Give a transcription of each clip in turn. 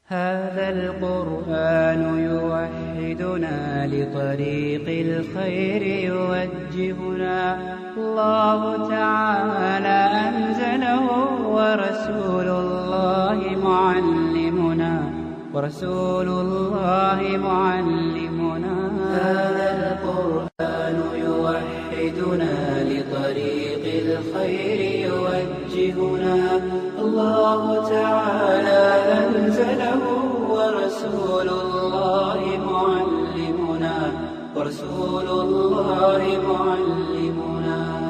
هذا القرآن يوحدنا لطريق الخير يوجهنا الله تعالى أنزله ورسول الله معلمنا هذا القرآن يوحدنا لطريق الخير يوجهنا الله تعالى أنزله ورسول الله معلمنا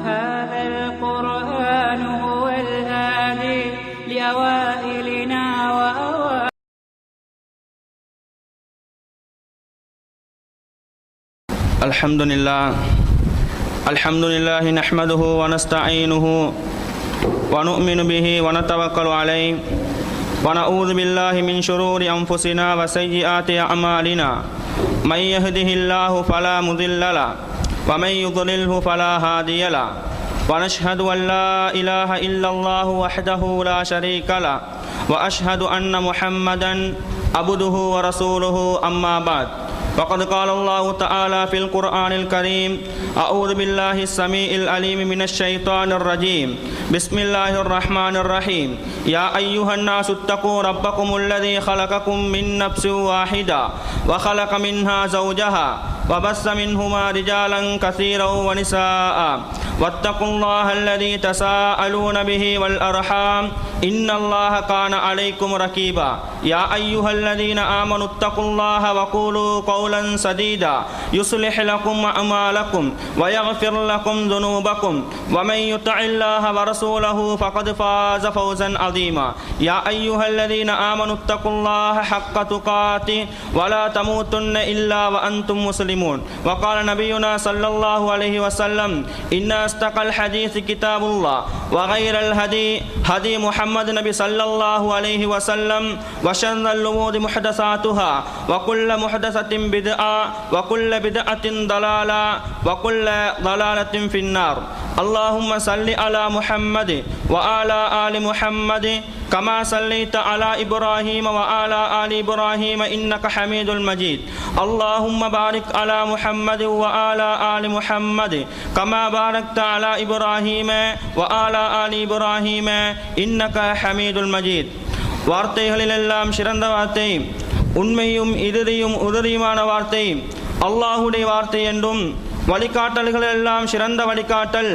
هذا القرآن هو الهادي لأوائلنا الحمد لله نحمده ونستعينه ونؤمن به ونتوكل عليه ونعوذ بالله من شرور أنفسنا وسيئات أعمالنا من يهده الله فلا مضل له ومن يضلله فلا هادي له ونشهد أن لا إله إلا الله وحده لا شريك له وأشهد أن محمدا عبده ورسوله أما بعد وقد قال الله تعالى في القرآن الكريم أعوذ بالله السميع العليم من الشيطان الرجيم بسم الله الرحمن الرحيم يا أيها الناس اتقوا ربكم الذي خلقكم من نفس واحدة وخلق منها زوجها وبث منهما رجالا كثيرا ونساء واتقوا الله الذي تساءلون به والأرحام إن الله كان عليكم رقيبا يا أيها الذين آمنوا اتقوا الله وقولوا قولا سديدا يصلح لكم أعمالكم ويغفر لكم ذنوبكم ومن يطع الله ورسوله فقد فاز فوزا عظيما يا أيها الذين آمنوا اتقوا الله حق تقاته ولا تموتن إلا وأنتم مسلمون وقال نبينا صلى الله عليه وسلم إن أصدق الحديث كتاب الله وغير الهدي هدي محمد نبي صلى الله عليه وسلم وشر الأمور محدثاتها وكل محدثة بدعة وكل بدعة ضلالة وكل ضلالة في النار اللهم صل على محمد وعلى آل محمد كما صليت على إبراهيم وعلى آل إبراهيم إنك حميد المجيد اللهم بارك على محمد وعلى آل محمد كما باركت على إبراهيم وعلى آل إبراهيم إنك حميد المجيد வார்த்தைகளிலெல்லாம் சிறந்த வார்த்தை உண்மையும் இறுதியும் உதவியுமான வார்த்தை அல்லாஹுடைய வார்த்தை என்றும் வழிகாட்டல்கள் எல்லாம் சிறந்த வழிகாட்டல்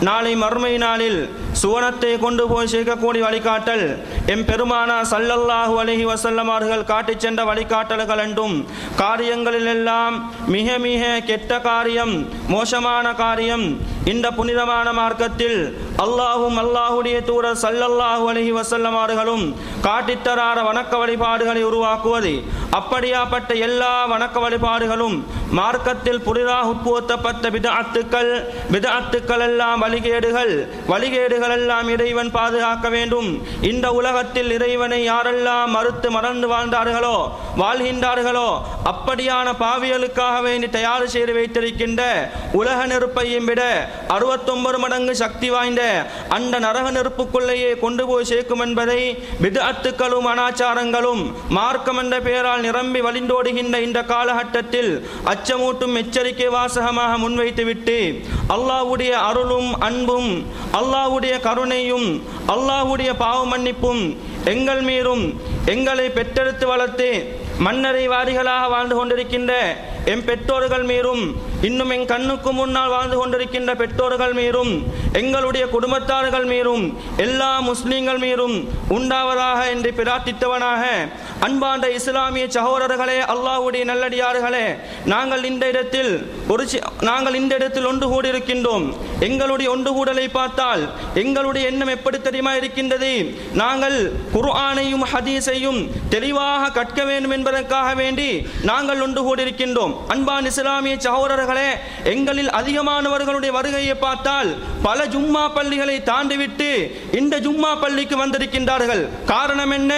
நாளை மறுமை நாளில் சுவனத்தை கொண்டு போய் சேர்க்கக்கூடிய வழிகாட்டல் எம் பெருமானா ஸல்லல்லாஹு அலைஹி வஸல்லம் அவர்கள் காட்டிச் சென்ற வழிகாட்டல்கள் என்றும் காரியங்களிலெல்லாம் மிக மிக கெட்ட காரியம் மோசமான காரியம் இந்த புனிதமான மார்க்கத்தில் அல்லாஹும் அல்லாஹுடைய தூதர் ஸல்லல்லாஹு அலைஹி வஸல்லம் அவர்களும் காட்டித்தராத வணக்க வழிபாடுகளை உருவாக்குவது அப்படியாப்பட்ட எல்லா வணக்க வழிபாடுகளும் மார்க்கத்தில் புதிதாக உட்புகுத்தப்பட்ட பிதஅத்துக்கள் எல்லாம் வழிகேடுகள் எல்லாம் இறைவன் பாதுகாக்க வேண்டும் இந்த உலகத்தில் இறைவனை யாரெல்லாம் மறுத்து மறந்து வாழ்கின்றார்களோ அப்படியான பாவிகளுக்காக வேண்டி தயார் செய்து வைத்திருக்கின்ற உலக நெருப்பையும் விட 69 மடங்கு சக்தி வாய்ந்த அந்த நரக நெருப்புக்குள்ளேயே கொண்டு போய் சேர்க்கும் என்பதை பிதஅத்துக்களும் அனாச்சாரங்களும் மார்க்கம் என்ற பெயரால் நிரம்பி வழிந்தோடுகின்ற இந்த காலகட்டத்தில் அச்சமூட்டும் எச்சரிக்கை வாசகமாக முன்வைத்துவிட்டு அல்லாஹ்வுடைய அருளும் அன்பும் அல்லாஹ்வுடைய கருணையும் அல்லாஹ்வுடைய பாவ மன்னிப்பும் எங்கள் மீதும் எங்களை பெற்றெடுத்து வளர்த்து மன்னரை வாரிகளாக வாழ்ந்து கொண்டிருக்கின்ற எம் பெற்றோர்கள் மீதும் இன்னும் என் கண்ணுக்கு முன்னால் வாழ்ந்து கொண்டிருக்கின்ற பெற்றோர்கள் மீதும் எங்களுடைய குடும்பத்தார்கள் மீதும் எல்லா முஸ்லீம்கள் மீதும் உண்டாவதாக என்று பிரார்த்தித்தவனாக அன்பாண்ட இஸ்லாமிய சகோதரர்களே அல்லாஹ்வுடைய நல்லடியார்களே நாங்கள் இந்த இடத்தில் ஒன்று கூடியிருக்கின்றோம் எங்களுடைய ஒன்று கூடலை பார்த்தால் எங்களுடைய எண்ணம் எப்படி தெரியுமா இருக்கின்றது நாங்கள் குர்ஆனையும் ஹதீஸையும் தெளிவாக கற்க வேண்டும் என்பதற்காக வேண்டி நாங்கள் ஒன்று கூடியிருக்கின்றோம் அன்பான் இஸ்லாமிய சகோதரர்களே, எங்களில் அதிகமானவர்களுடைய வருகையை பார்த்தால் பல ஜும்மா பள்ளிகளை தாண்டிவிட்டு இந்த ஜும்மா பள்ளிக்கு வந்திருக்கின்றார்கள். காரணம் என்ன?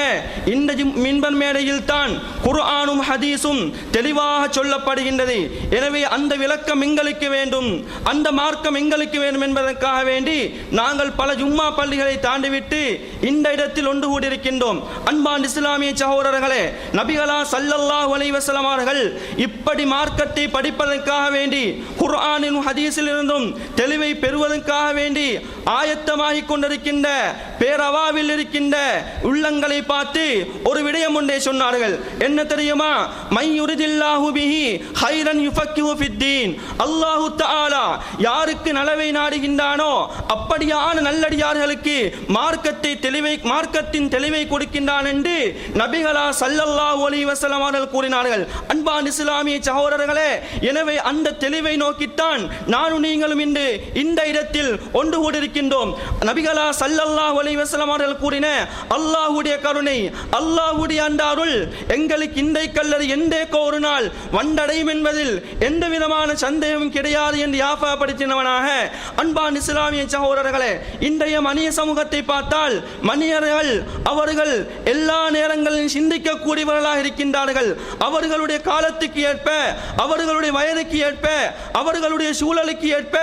இந்த மின்பர் மேடையில் தான் குர்ஆனும் ஹதீஸும் தெளிவாக சொல்லப்படுகின்றது. எனவே அந்த விளக்கம் எங்களுக்கு வேண்டும், அந்த மார்க்கம் எங்களுக்கு வேண்டும் என்பதற்காக வேண்டி நாங்கள் பல ஜும்மா பள்ளிகளை தாண்டிவிட்டு இந்த இடத்தில் ஒன்று கூடியிருக்கின்றோம். அன்பான் இஸ்லாமிய சகோதரர்களே, நபிகளா ஸல்லல்லாஹு அலைஹி வஸல்லம் அவர்கள் இப்படி மார்க்கத்தை படிப்பதற்காக வேண்டி குர்ஆனிலும் ஹதீஸில் இருந்தும் தெளிவை பெறுவதற்காக வேண்டி ஆயத்தமாகிக் கொண்டிருக்கின்ற பேரவாவில் இருக்கின்ற உள்ளங்களை பார்த்து ஒரு விடயம் ஒன்றை சொன்னார்கள். என்ன தெரியுமா? மையுரிதில்லாஹு பிஹி ஹைரன் யுஃபக்கிஹு ஃபித்தீன். அல்லாஹ் தஆலா யாருக்கு நலவை நாடுகின்றானோ அப்படியான நல்லடியார்களுக்கு மார்க்கத்தின் தெளிவை கொடுக்கின்றான் என்று நபிகளா ஸல்லல்லாஹு அலைஹி வஸல்லம் அவர்கள் கூறினார்கள். அன்பான இஸ்லாமிய சகோதரர்களே, எனவே அந்த தெளிவை நோக்கித்தான் நானும் நீங்களும் இன்று இந்த இடத்தில் ஒன்று கூடியிருக்கின்றோம். நபிகளா ஸல்லல்லாஹு அலைஹி வஸல்லம் அவர்கள் கூறின அல்லாஹ்வுடைய கருணை, அல்லாஹ்வுடைய அந்த அருள் எங்களுக்கு இன்றைக்கல்லது என்றேக்கோ ஒரு நாள் வந்தடையும் என்பதில் எந்த விதமான சந்தேகமும் கிடையாது என்று யாபகப்படுத்தினவனாக அன்பான் இஸ்லாமிய சகோதரர்களே, இன்றைய மனித சமூகத்தை பார்த்தால் மனிதர்கள் அவர்கள் எல்லா நேரங்களிலும் சிந்திக்கக்கூடியவர்களாக இருக்கின்றார்கள். அவர்களுடைய காலத்துக்கு ஏற்ப, அவர்களுடைய வயதுக்கு ஏற்ப, அவர்களுடைய சூழலுக்கு ஏற்ப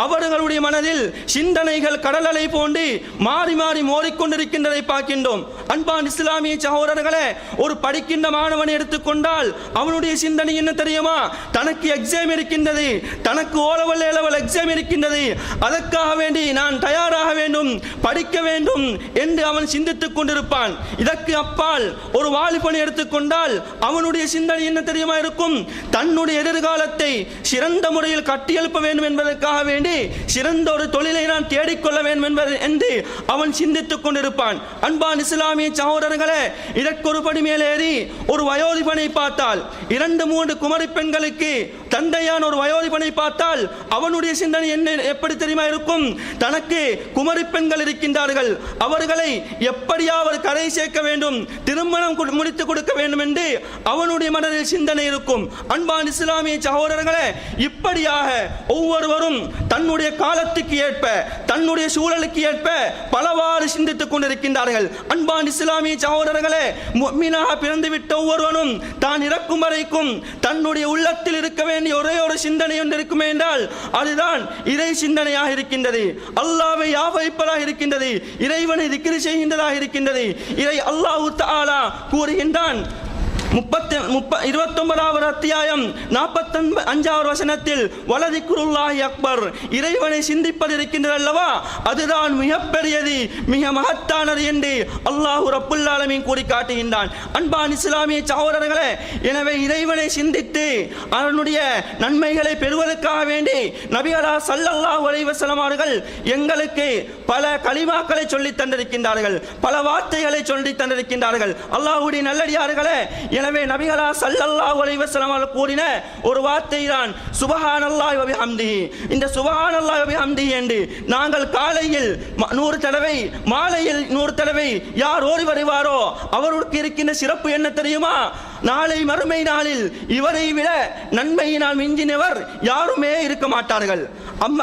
அவர்களுடைய மனதில் சிந்தனைகள் கடல் அலை போன்று மாறி மாறி மோதிக்கொண்டிருக்கின்றதை பார்க்கின்றோம். அன்பான் இஸ்லாமிய சகோதரர்களே, ஒரு படிக்கின்ற மாணவனை எடுத்துக்கொண்டால் அவனுடைய சிந்தனை என்ன தெரியுமா? தனக்கு எக்ஸாம் இருக்கின்றது, தனக்கு ஓலவல் ஏலவல் எக்ஸாம் இருக்கின்றது, அதற்காக வேண்டி நான் தயாராக வேண்டும், படிக்க வேண்டும் என்று அவன் சிந்தித்துக் கொண்டிருப்பான். இதற்கு அப்பால் ஒரு வாலிபனை எடுத்துக்கொண்டால் அவனுடைய சிந்தனை என்ன தெரியுமா இருக்கும்? தன்னுடைய எதிர்காலத்தை சிறந்த முறையில் கட்டியெழுப்ப வேண்டும் என்பதற்காக வேண்டி சிறந்த ஒரு தொழிலை நான் தேடிக்கொள்ள வேண்டும் என்பது என்று அவன் சிந்தித்துக் கொண்டிருப்பான். அன்பான் இஸ்லாமிய சகோதரர்களே, இதற்கு ஒரு படி மேலேறி ஒரு வயோதிபனை பார்த்தால், 2-3 குமரி பெண்களுக்கு தந்தையான ஒரு வயோதிபனை பார்த்தால் அவனுடைய சிந்தனை என்ன எப்படி தெரியுமா இருக்கும்? தனக்கு குமரி பெண்கள் இருக்கின்றார்கள், அவர்களை எப்படியாவது கரை சேர்க்க வேண்டும், திருமணம் முடித்துக் கொடுக்க வேண்டும் என்று அவனுடைய மனதில் சிந்தனை இருக்கும். அன்பான் இஸ்லாமிய சகோதரர்களே, இப்படியாக ஒவ்வொருவரும் தன்னுடைய காலத்துக்கு ஏற்ப, தன்னுடைய சூழலுக்கு ஏற்ப பலவாறு சிந்தித்துக் கொண்டிருக்கின்றார்கள். அன்பான் இஸ்லாமிய சகோதரர்களே, முஃமினாக பிறந்துவிட்ட ஒவ்வொருவனும் தான் இறக்கும் வரைக்கும் தன்னுடைய உள்ளத்தில் இருக்க வேண்டிய ஒரே ஒரு சிந்தனை ஒன்று இருக்குமே என்றால் அதுதான் இறை சிந்தனையாக இருக்கின்றது, அல்லாஹ்வை யாவரிப்பதாக இருக்கின்றது, இறைவனை திக்ர் செய்கின்றதாக இருக்கின்றது. இறை அல்லாஹ் தஆலா கூறுகின்றான் 29வது அத்தியாயம் 45வது வசனத்தில், வலதிக்ருல்லாஹி அக்பர், இறைவனை சிந்திப்பது இருக்கின்றது அல்லவா, அதுதான் மிகப்பெரியது, மிக மகத்தானது என்று அல்லாஹ் ரப்புல் ஆலமீன் கூறி காட்டுகின்றான். அன்பான் இஸ்லாமிய சகோதரர்களே, எனவே இறைவனை சிந்தித்து அவனுடைய நன்மைகளை பெறுவதற்காக வேண்டி நபிகளா ஸல்லல்லாஹு அலைஹி வஸல்லம் அவர்கள் எங்களுக்கு பல கலிமாக்களை சொல்லி தந்திருக்கின்றார்கள், பல வார்த்தைகளை சொல்லி தந்திருக்கின்றார்கள். அல்லாஹ்வுடைய நல்லடியார்களே, எனவே நபிகளா ஸல்லல்லாஹு அலைஹி வஸல்லம் அவர்கள் கூறின ஒரு வார்த்தை தான் சுப்ஹானல்லாஹி வ பிஹம்திஹி. இந்த சுப்ஹானல்லாஹி வ பிஹம்திஹி என்று நாங்கள் காலையில் 100 தடவை, மாலையில் 100 தடவை யார் ஓடி வருவாரோ அவருக்கு இருக்கின்ற சிறப்பு என்ன தெரியுமா? நாளை மறுமை நாளில் இவரை விட நன்மையினால் மிஞ்சினவர் யாருமே இருக்க மாட்டார்கள்.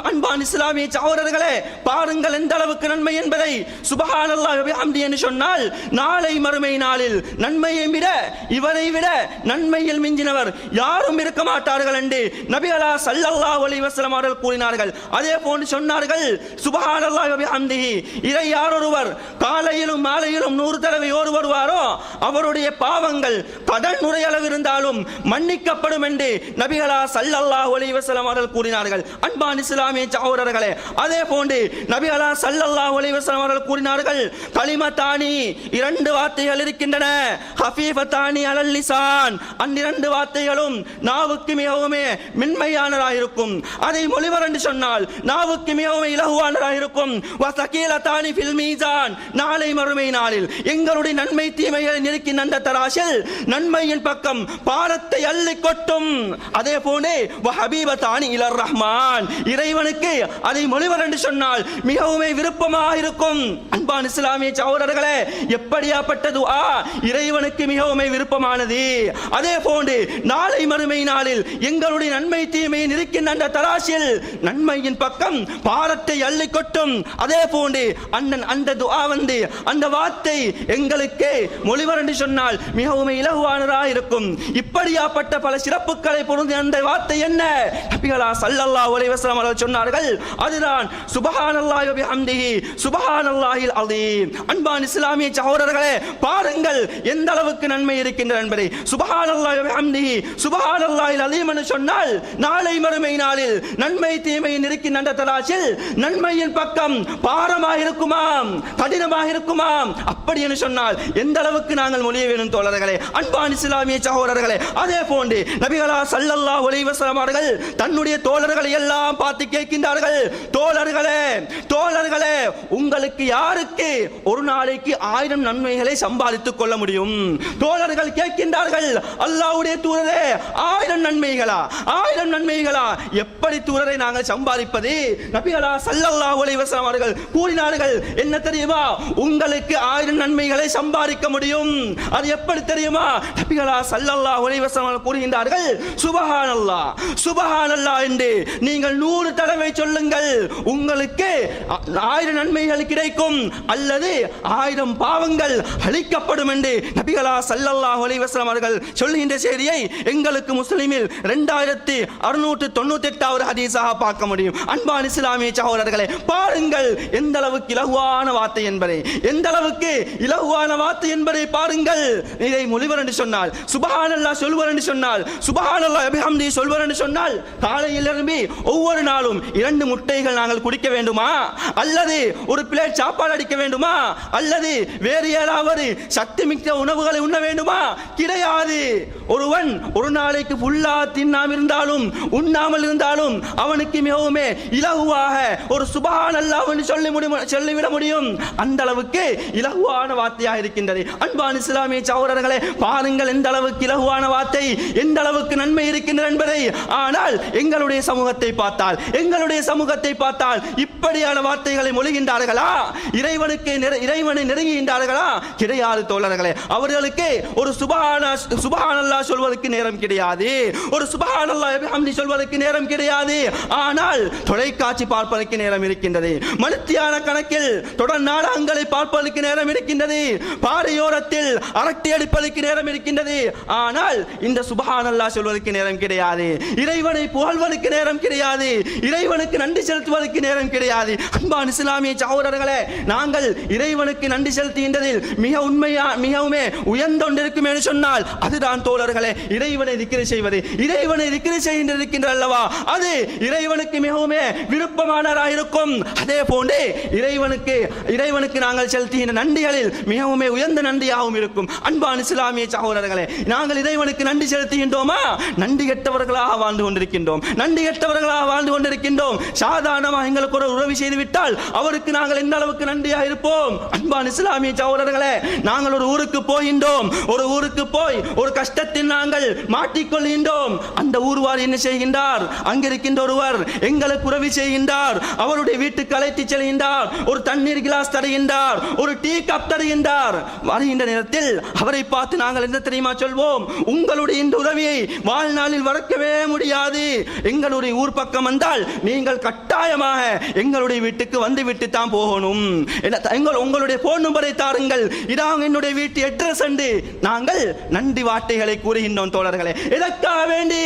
அன்பான் இஸ்லாமிய சகோதரர்களே, பாருங்கள் எந்த அளவுக்கு நன்மை என்பதை. சுப்ஹானல்லாஹி வ பிஹம்திஹி என்று சொன்னால் நாளை மறுமை நாளில் நன்மையை விட, இவரை விட நன்மையில் மிஞ்சினவர் யாரும் இருக்க மாட்டார்கள் என்று நபிகளா ஸல்லல்லாஹு அலைஹி வஸல்லம் அவர்கள் கூறினார்கள். அதே போன்று சொன்னார்கள், சுப்ஹானல்லாஹி வ பிஹம்திஹி, இதை யாரொருவர் காலையிலும் மாலையிலும் 100 தடவை ஓடி வருவாரோ அவருடைய பாவங்கள் கடன் நுரையளவு இருந்தாலும் மன்னிக்கப்படும் என்று நபிகளா ஸல்லல்லாஹு அலைஹி வஸல்லம் அவர்கள் கூறினார்கள். அன்பான் இஸ்லாமிய சகோதரர்களே, அதே போன்று நபிகளா ஸல்லல்லாஹு அலைஹி வஸல்லம் அவர்கள் கூறினார்கள், கலிமத்தானி, 2 வார்த்தைகள் இருக்கின்றன, ஹஃபீஃபத்தானி அலல் லிசான், அந்த 2 வார்த்தைகளும் நாவுக்கு மிகவும் மென்மையானதாக இருக்கும். அதை மொழிவர் என்று சொன்னால் நாவுக்கு மிகவும் இலகுவானதாக இருக்கும். வஸகீலத்தானி ஃபில் மீசான், நாளை மறுமை நாளில் எங்களுடைய நன்மை தீமைகளை நிற்கின்ற அந்த தராசில் நன்மை நன்மையின் பக்கம் பாரத்தை அள்ளி கொட்டும். அதே போன்று வஹபீபதானி இலர் ரஹ்மான், இறைவனுக்கு அதை மொழிவர் என்று சொன்னால் மிகவும் விருப்பமாக இருக்கும். அன்பான இஸ்லாமிய சகோதரர்களே, எப்படியாப்பட்ட துஆ இறைவனுக்கு மிகவும் விருப்பமானது. அதே போன்று நாளை மறுமை நாளில் எங்களுடைய நன்மை தீமையை நிற்கின்ற அந்த தராசில் நன்மையின் பக்கம் பாரத்தை அள்ளி கொட்டும். அதே போன்று அந்த துஆ அந்த வார்த்தை எங்களுக்கு மொழிவர் என்று சொன்னால் மிகவும் இலகுவானதாக இருக்கும். இப்படியாப்பட்ட பல சிறப்புகளை பொருந்திய அந்த வார்த்தை என்ன? நபிகளா ஸல்லல்லாஹு அலைஹி வஸல்லம் அவர்கள் சொன்னார்கள், அதுதான் சுப்ஹானல்லாஹி வ பிஹம்திஹி சுப்ஹானல்லாஹில் அஸீம். அன்பான இஸ்லாமிய சகோதரர்களே, பாருங்கள் எந்த அளவுக்கு நன்மை இருக்கின்றது என்பதை. சுப்ஹானல்லாஹி வ பிஹம்திஹி சுப்ஹானல்லாஹில் அஸீம் என்று சொன்னால் நாளை மறுமை நாளில் நன்மை தீமையின் இருக்கின்ற அந்த தராசில் நன்மையின் பக்கம் பாரமாக இருக்குமாம், கடினமாக இருக்குமாம். அப்படி என்று சொன்னால் எந்த அளவுக்கு நாங்கள் மொழிய வேணும் தோழர்களே, அன்பான இஸ்லாமிய சகோதரர்களே. அதே போன்று நபிகளா ஸல்லல்லாஹு அலைஹி வஸல்லம் அவர்கள் தன்னுடைய தோழர்களை எல்லாம் பார்த்து கேட்கின்றார்கள், தோழர்களே உங்களுக்கு யாருக்கு ஒரு நாளைக்கு 1000 நன்மைகளை சம்பாதித்துக் கொள்ள முடியும்? தோழர்கள் கேட்கின்றார்கள், அல்லாஹ்வுடைய தூதரே 1000 நன்மைகளா எப்படி தூதரை நாங்கள் சம்பாதிப்பது? நபிகளா ஸல்லல்லாஹு அலைஹி வஸல்லம் அவர்கள் கூறினார்கள், என்ன தெரியுமா, உங்களுக்கு 1000 நன்மைகளை சம்பாதிக்க முடியும். அது எப்படி தெரியுமா? நபிகளா ஸல்லல்லாஹு அலைஹி வஸல்லம் கூறுகின்றார்கள், சுப்ஹானல்லாஹ் என்று நீங்கள் 100 தடவை சொல்லுங்கள், உங்களுக்கு 1000 நன்மைகள் கிடைக்கும், அல்லது 1000 பாவங்கள் அழிக்கப்படும் என்று நபிகளா ஸல்லல்லாஹு அலைஹி வஸல்லம் அவர்கள் சொல்கின்ற செய்தியை எங்களுக்கு முஸ்லிமில் 2698வது ஹதீஸாக பார்க்க முடியும். அன்பான இஸ்லாமிய சகோதரர்களே, பாருங்கள் எந்த அளவுக்கு இலகுவான வார்த்தை என்பதை, எந்த அளவுக்கு இலகுவான வார்த்தை என்பதை பாருங்கள். இதை மொழிவர் என்று சொன்னால், சுப்ஹானல்லாஹ் சொல்வர் என்று சொன்னால், சுப்ஹானல்லாஹ் பிஹம்தி சொல்வர் என்று சொன்னால், காலையில் எழும்பி ஒவ்வொரு நாளும் 2 முட்டைகள் நாங்கள் குடிக்க வேண்டுமா? அல்லது ஒரு பிளேட் சாப்பாடு அடிக்க வேண்டுமா? அல்லது வேறு ஏதாவது சக்தி மிக்க உணவுகளை உண்ண வேண்டுமா? கிடையாது. ஒருவன் ஒரு நாளைக்கு ஃபுல்லா தின்னாமல் இருந்தாலும் உண்ணாமல் இருந்தாலும் அவனுக்கு மிகவும் இலகுவாக ஒரு சுப்ஹானல்லாஹ் என்று சொல்லிவிட முடியும். அந்த அளவுக்கு இலகுவான வார்த்தையாக இருக்கின்றது. அன்பான இஸ்லாமிய சகோதரர்களே, பாருங்கள் எந்த அளவுக்கு இலகுவான வார்த்தை, எந்த அளவுக்கு நன்மை இருக்கின்றது என்பதை. ஆனால் எங்களுடைய சமூகத்தை பார்த்தால் இப்படியான வார்த்தைகளை மொழிகின்றார்களா? இறைவனை நெருங்குகின்றார்களா? கிடையாது தோழர்களே. அவர்களுக்கு ஒரு சுப்ஹானல்லாஹ் சொல்வதற்கு நேரம் கிடையாது, ஒரு சுப்ஹானல்லாஹ் பிஹம்தி சொல்வதற்கு நேரம் கிடையாது. ஆனால் தொலைக்காட்சி பார்ப்பதற்கு நேரம் இருக்கின்றது, மணித்தியான கணக்கில் தொடர் நாடகங்களை பார்ப்பதற்கு நேரம் இருக்கின்றது, பாறையோரத்தில் அரட்டை அடிப்பதற்கு நேரம் இருக்கின்றது. ஆனால் இந்த சுப்ஹானல்லாஹ் சொல்வதற்கு நேரம் கிடையாது, இறைவனை புகழ்வதற்கு நேரம் கிடையாது, இறைவனுக்கு நன்றி செலுத்துவதற்கு நேரம் கிடையாது. அன்பான இஸ்லாமிய சகோதரர்களே, நாங்கள் இறைவனுக்கு நன்றி செலுத்துகின்றதில் மிகவும் உயர்ந்து கொண்டிருக்கும் என்று சொன்னால் அதுதான் தோழர்களே இறைவனை திக்ர் செய்வது. இறைவனை திக்ர் செய்கின்ற அல்லவா, அது இறைவனுக்கு மிகவும் விருப்பமானதாக இருக்கும். அதே போன்று இறைவனுக்கு நாங்கள் செலுத்துகின்ற நன்றிகளில் மிகவும் உயர்ந்த நன்றியாகவும் இருக்கும். அன்பான இஸ்லாமிய சகோதரர்களே, நாங்கள் இறைவனுக்கு நன்றி செலுத்துகின்றோமா? நன்றி கெட்டவர்களாக வாழ்ந்து கொண்டிருக்கின்றோம். சாதாரணமாக எங்களுக்கு ஒரு உதவி செய்து விட்டால் அவருக்கு நாங்கள் எந்த அளவுக்கு நன்றியாக இருப்போம்? அன்பான இஸ்லாமிய சகோதரர்களே, நாங்கள் ஒரு ஊருக்கு போகின்றோம், ஒரு ஊருக்கு போய் ஒரு கஷ்டத்தில் நாங்கள் மாட்டிக்கொள்கின்றோம். அந்த ஊர்வார் என்ன செய்கின்றார்? அங்கிருக்கின்ற ஒருவர் எங்களுக்கு உதவி செய்கின்றார், அவருடைய வீட்டுக்கு அழைத்து செல்கின்றார், ஒரு தண்ணீர் கிளாஸ் தருகின்றார், ஒரு டீ கப் தருகின்றார். வருகின்ற நேரத்தில் அவரை பார்த்து நாங்கள் என்ன தெரியுமா சொல்வோம்? உங்களுடைய இந்த உதவியை வாழ்நாளில் மறக்கவே முடியாது. எங்களுடைய ஊர் பக்கம் வந்தால் நீங்கள் கட்டாயமாக எங்களுடைய வீட்டுக்கு வந்து விட்டு தான் போகணும். உங்களுடைய போன் நம்பரை தாருங்கள், இதான் என்னுடைய வீட்டு அட்ரஸ் என்று நாங்கள் நன்றி வார்த்தைகளை கூறுகின்றோம் தோழர்களே. எதற்காக வேண்டி?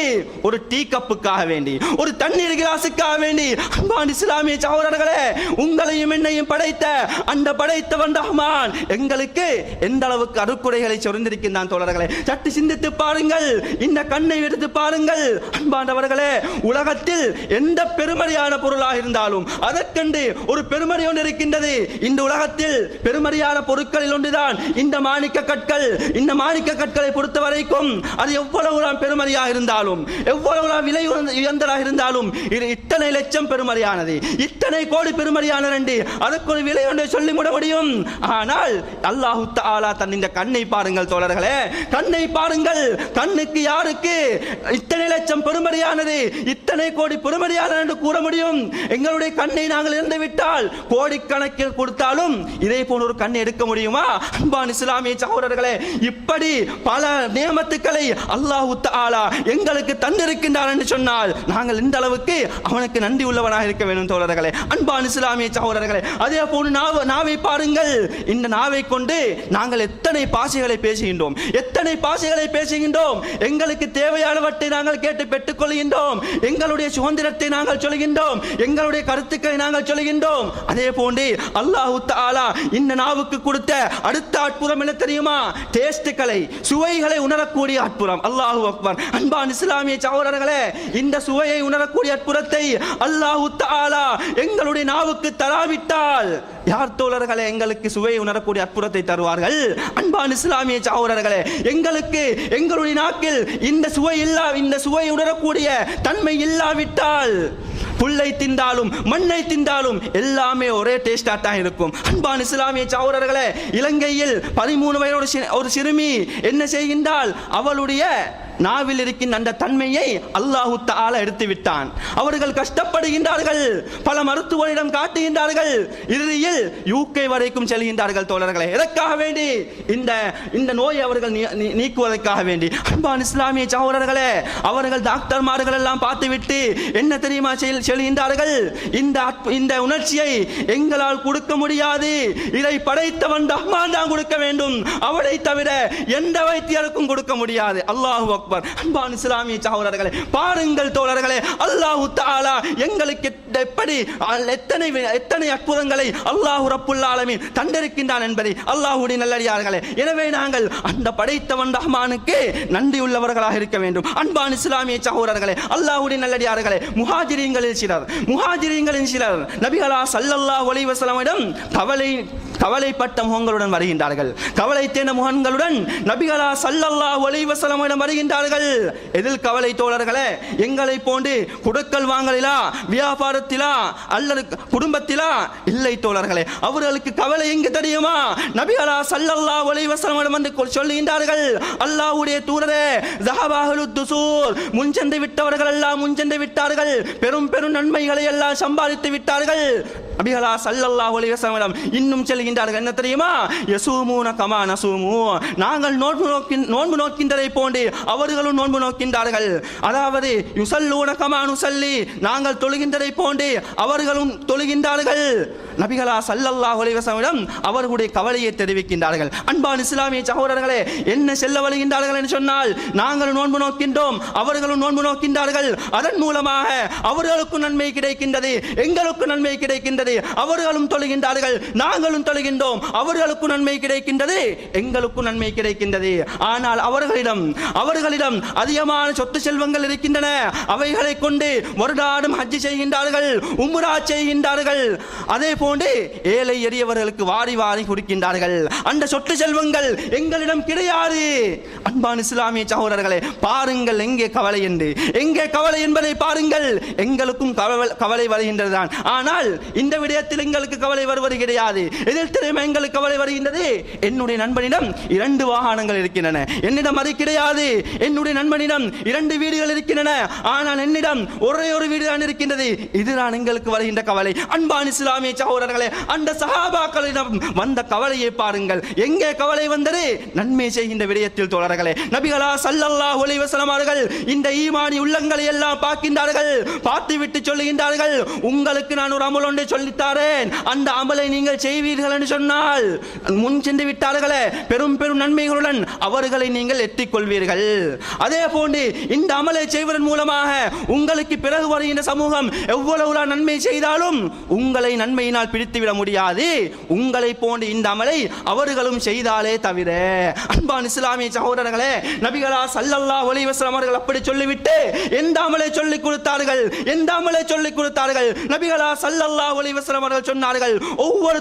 ஒரு டீ கப்புக்காக வேண்டி, ஒரு தண்ணீர் கிளாஸுக்காக வேண்டி. அன்பான இஸ்லாமிய சகோதரர்களே, உங்களையும் என்னையும் படைத்த அந்த படைத்தவன் ரஹ்மான் எங்களுக்கு எந்த அளவுக்கு அருக்குறைகளை சொரிந்திருக்கின்றான் தோழர்களே. சற்று சிந்தித்து பாருங்கள், இந்த கண்ணை எடுத்து பாருங்கள். அன்பானவர்களே, உலகத்தில் எந்த பெருமதியான பொருளாக இருந்தாலும் அதற்கென்று ஒரு பெருமதி ஒன்று இருக்கின்றது. இந்த உலகத்தில் பெருமதியான பொருட்களில் ஒன்றுதான் இந்த மாணிக்க கற்கள். இந்த மாணிக்க கற்களை பொறுத்த வரைக்கும் அது எவ்வளவு பெருமதியாக இருந்தாலும், எவ்வளவு விலை உயர்ந்ததாக இருந்தாலும், இது இத்தனை லட்சம் பெருமதியானது, இத்தனை கோடி பெருமதியானது என்று அதற்கு ஒரு விலை ஒன்றை சொல்லி முடியும். ஆனால் அல்லாஹு தஆலா தன் இந்த கண்ணை பாருங்கள் தோழர்களே, கண்ணை பாருங்கள். கண்ணுக்கு யாருக்கு இத்தனை லட்சம் பெருமதியானது, இத்தனை கோடி பெருமதியானது என்று கூற முடியும்? எங்களுடைய கண்ணை நாங்கள் இழந்து விட்டால் கோடிக்கணக்கில் கொடுத்தாலும் இதே போன்ற ஒரு கண்ணை எடுக்க முடியுமா? அன்பான இஸ்லாமிய சகோதரர்களே, இப்படி பல நியமத்துக்களை அல்லாஹ் தஆலா எங்களுக்கு தந்திருக்கின்றார் என்று சொன்னால் நாங்கள் இந்த அளவுக்கு அவனுக்கு நன்றி உள்ளவனாக இருக்க வேண்டும் தோழர்களே, அன்பான இஸ்லாமிய சகோதரர்களே. அதே போன்று நாவை பாருங்கள். இந்த நாவை கொண்டு நாங்கள் எத்தனை பாஷைகளை பேசுகின்றோம், எத்தனை பாஷைகளை பேசுகின்றோம். எங்களுக்கு தேவையானவற்றை நாங்கள் கேட்டு பெற்றுக் கொள்கின்றோம். எங்களுடைய சுதந்திரத்தை நாங்கள் சொல்கின்றோம், எங்களுடைய கருத்துக்களை நாங்கள் சொல்கின்றோம். அதே போன்று அல்லாஹ் தஆலா இந்த நாவுக்கு கொடுத்த அடுத்த அற்புதம் என்ன தெரியுமா? டேஸ்டுகளை, சுவைகளை உணரக்கூடிய அற்புதம். அல்லாஹு அக்பர். அன்பான இஸ்லாமிய சகோதரர்களே, இந்த சுவையை உணரக்கூடிய அற்புதத்தை அல்லாஹ் தஆலா எங்களுடைய நாவுக்கு தராவிட்டால் யார் தோழர்களே எங்களுக்கு சுவையை உணரக்கூடிய அற்புதத்தை தருவார்கள்? அன்பான இஸ்லாமிய சகோதரர்களே, எங்களுக்கு எங்களுடைய நாக்கில் இந்த சுவை உணரக்கூடிய தன்மை இல்லாவிட்டால் புல்லை தின்றாலும் மண்ணை தின்றாலும் எல்லாமே ஒரே டேஸ்டா தான் இருக்கும். அன்பான இஸ்லாமிய சகோதரர்களே, இலங்கையில் 13 வயது ஒரு சிறுமி என்ன செய்கின்றால், அவளுடைய நாவில் இருக்கின்ற அந்த தன்மையை அல்லாஹ் தஆலா எடுத்து விட்டான். அவர்கள் கஷ்டப்படுகின்றார்கள், பல மருத்துவரிடம் காட்டுகின்றார்கள், இறுதியில் யூகே வரைக்கும் செல்கின்றார்கள் தோழர்களே. எதற்காக வேண்டி? இந்த நோயை அவர்கள் நீக்குவதற்காக வேண்டி. அன்பான இஸ்லாமிய சகோதரர்களே, அவர்கள் டாக்டர்மார்கள் எல்லாம் பார்த்துவிட்டு என்ன தெரியுமா செல்கின்றார்கள்? இந்த உணர்ச்சியை எங்களால் கொடுக்க முடியாது, இதை படைத்தவன் ரஹ்மான் தான் கொடுக்க வேண்டும், அவளை தவிர எந்த வைத்தியருக்கும் கொடுக்க முடியாது. அல்லாஹு அக்பர். அன்பான இஸ்லாமிய சகோதரர்களே, பாருங்கள் தோழர்களே, அல்லாஹ் தஆலா எங்களுக்கு எப்படி எத்தனை அற்புதங்களை அல்லாஹ் ரப்புல் ஆலமீன் தந்திருக்கின்றான் என்பதை அல்லாஹ்வுடைய நல்லடியார்களே. எனவே நாங்கள் அந்த படைத்தவன் ரஹ்மானுக்கு நன்றி உள்ளவர்களாக இருக்க வேண்டும். அன்பான இஸ்லாமிய சகோதரர்களே, அல்லாஹ்வுடைய நல்லடியார்களே, முஹாஜிரீன்களில் சிலர் நபிகளா ஸல்லல்லாஹு அலைஹி வஸல்லமிடம் கவலைப்பட்ட முகங்களுடன் வருகின்றார்கள். கவலை தேன முகங்களுடன் நபிகளா ஸல்லல்லாஹு அலைஹி வஸல்லமிடம் வருகின்றார்கள். எதில் கவலை தோழர்களே? எங்களை போன்று கொடுக்கல் வாங்கலிலா, வியாபாரத்திலா அல்லது குடும்பத்திலா? இல்லை தோழர்களே, அவர்களுக்கு கவலை எங்கு தெரியுமா? நபிகளா ஸல்லல்லாஹு அலைஹி வஸல்லமிடம் வந்து சொல்லுகின்றார்கள், அல்லாஹ்வுடைய தூதரே, ஸஹாபாஹுல் துசூர், முன்சென்று விட்டவர்கள் எல்லாம் முன்சென்று விட்டார்கள், பெரும் பெரும் நன்மைகளை எல்லாம் சம்பாதித்து விட்டார்கள். நபிகளா ஸல்லல்லாஹு அலைஹி வஸல்லம் இன்னும் சொல்கின்றார்கள், என்ன தெரியுமா? யஸூமூன கமா நஸூமு, நாங்கள் நோன்பு நோக்கின்றதை போன்று அவர்களும் நோன்பு நோக்கின்றார்கள். அதாவது யுஸல்லூன கமா நுஸல்லி, நாங்கள் தொழுகின்றதை போன்று அவர்களும் தொழுகின்றார்கள். நபிகளா ஸல்லல்லாஹு அலைஹி வஸல்லம் அவர்களுடைய கவலையை தெரிவிக்கின்றார்கள். அன்பான இஸ்லாமிய சகோதரர்களே, என்ன செல்ல வருகின்றார்கள் என்று சொன்னால், நாங்கள் நோன்பு நோக்கின்றோம், அவர்களும் நோன்பு நோக்கின்றார்கள், அதன் மூலமாக அவர்களுக்கும் நன்மை கிடைக்கின்றது, எங்களுக்கும் நன்மை கிடைக்கின்றது. அவர்களும் தொழுகின்றார்கள், நாங்களும் தொழுகின்றோம், அவர்களுக்கும் நன்மை கிடைக்கின்றது, எங்களுக்கும் நன்மை கிடைக்கின்றது. ஆனால் அவர்களிடம் அதிகமான சொத்து செல்வங்கள் இருக்கின்றன. அவைகளை கொண்டு வருடாடும் ஹஜ் செய்கின்றார்கள், உம்ரா செய்கின்றார்கள். அதே போன்று ஏழை எளியவர்களுக்கு வாரி வாரி கொடுக்கின்றார்கள். அந்த சொத்து செல்வங்கள் எங்களிடம் கிடையாது. அன்பான இஸ்லாமிய சகோதரர்களே, பாருங்கள் எங்கே கவலை என்று, எங்கே கவலை என்பதை பாருங்கள். எங்களுக்கும் கவலை வருகின்றது தான், ஆனால் இந்த விடயத்தில் எங்களுக்கு கவலை வருவது கிடையாது. எதில் தெரியுமா எங்களுக்கு கவலை வருகின்றது? என்னுடைய நண்பனிடம் 2 வாகனங்கள் இருக்கின்றன, என்னிடம் அது கிடையாது. என்னுடைய நண்பனிடம் 2 வீடுகள் இருக்கின்றன, ஆனால் என்னிடம் ஒரே ஒரு வீடு தான் இருக்கின்றது. இதுதான் எங்களுக்கு வருகின்ற கவலை. அன்பான இஸ்லாமிய சகோதரர்களே, அந்த சஹாபாக்களிடம் வந்த கவலையை பாருங்கள். எங்கே கவலை வந்தது? நன்மை செய்கின்ற விடயத்தில் தோழர்களே. நபிகளா ஸல்லல்லாஹு அலைஹி வஸல்லம் அவர்கள் இந்த ஈமானி உள்ளங்களை எல்லாம் பார்க்கின்றார்கள், பார்த்துவிட்டு சொல்லுகின்றார்கள், உங்களுக்கு நான் ஒரு அமல் ஒன்றை சொல்லித்தாரேன், அந்த அமலை நீங்கள் செய்வீர்கள் என்று சொன்னால் முன் சென்று விட்டார்களே, பெரும் பெரும் நன்மைகளுடன் அவர்களை நீங்கள் எட்டிக் கொள்வீர்கள். அதே போன்று இந்த அமலை செய்வதன் மூலமாக உங்களுக்கு பிறகு வருகின்ற சமூகம் எவ்வளவு நன்மை செய்தாலும் உங்களை நன்மையினால் பிடித்துவிட முடியாது. உங்களை போன்று இந்த அமலை அவர்களும் செய்தாலே தவிர. அன்பான இஸ்லாமிய சகோதரர்களே, நபிகளா ஸல்லல்லாஹு அலைஹி வஸல்லம் அவர்கள் அப்படி சொல்லிவிட்டு எந்த அமலை சொல்லிக் கொடுத்தார்கள்? நபிகளா ஸல்லல்லாஹு அலைஹி அலைஹி வஸல்லம் அவர்கள் சொன்னார்கள், ஒவ்வொரு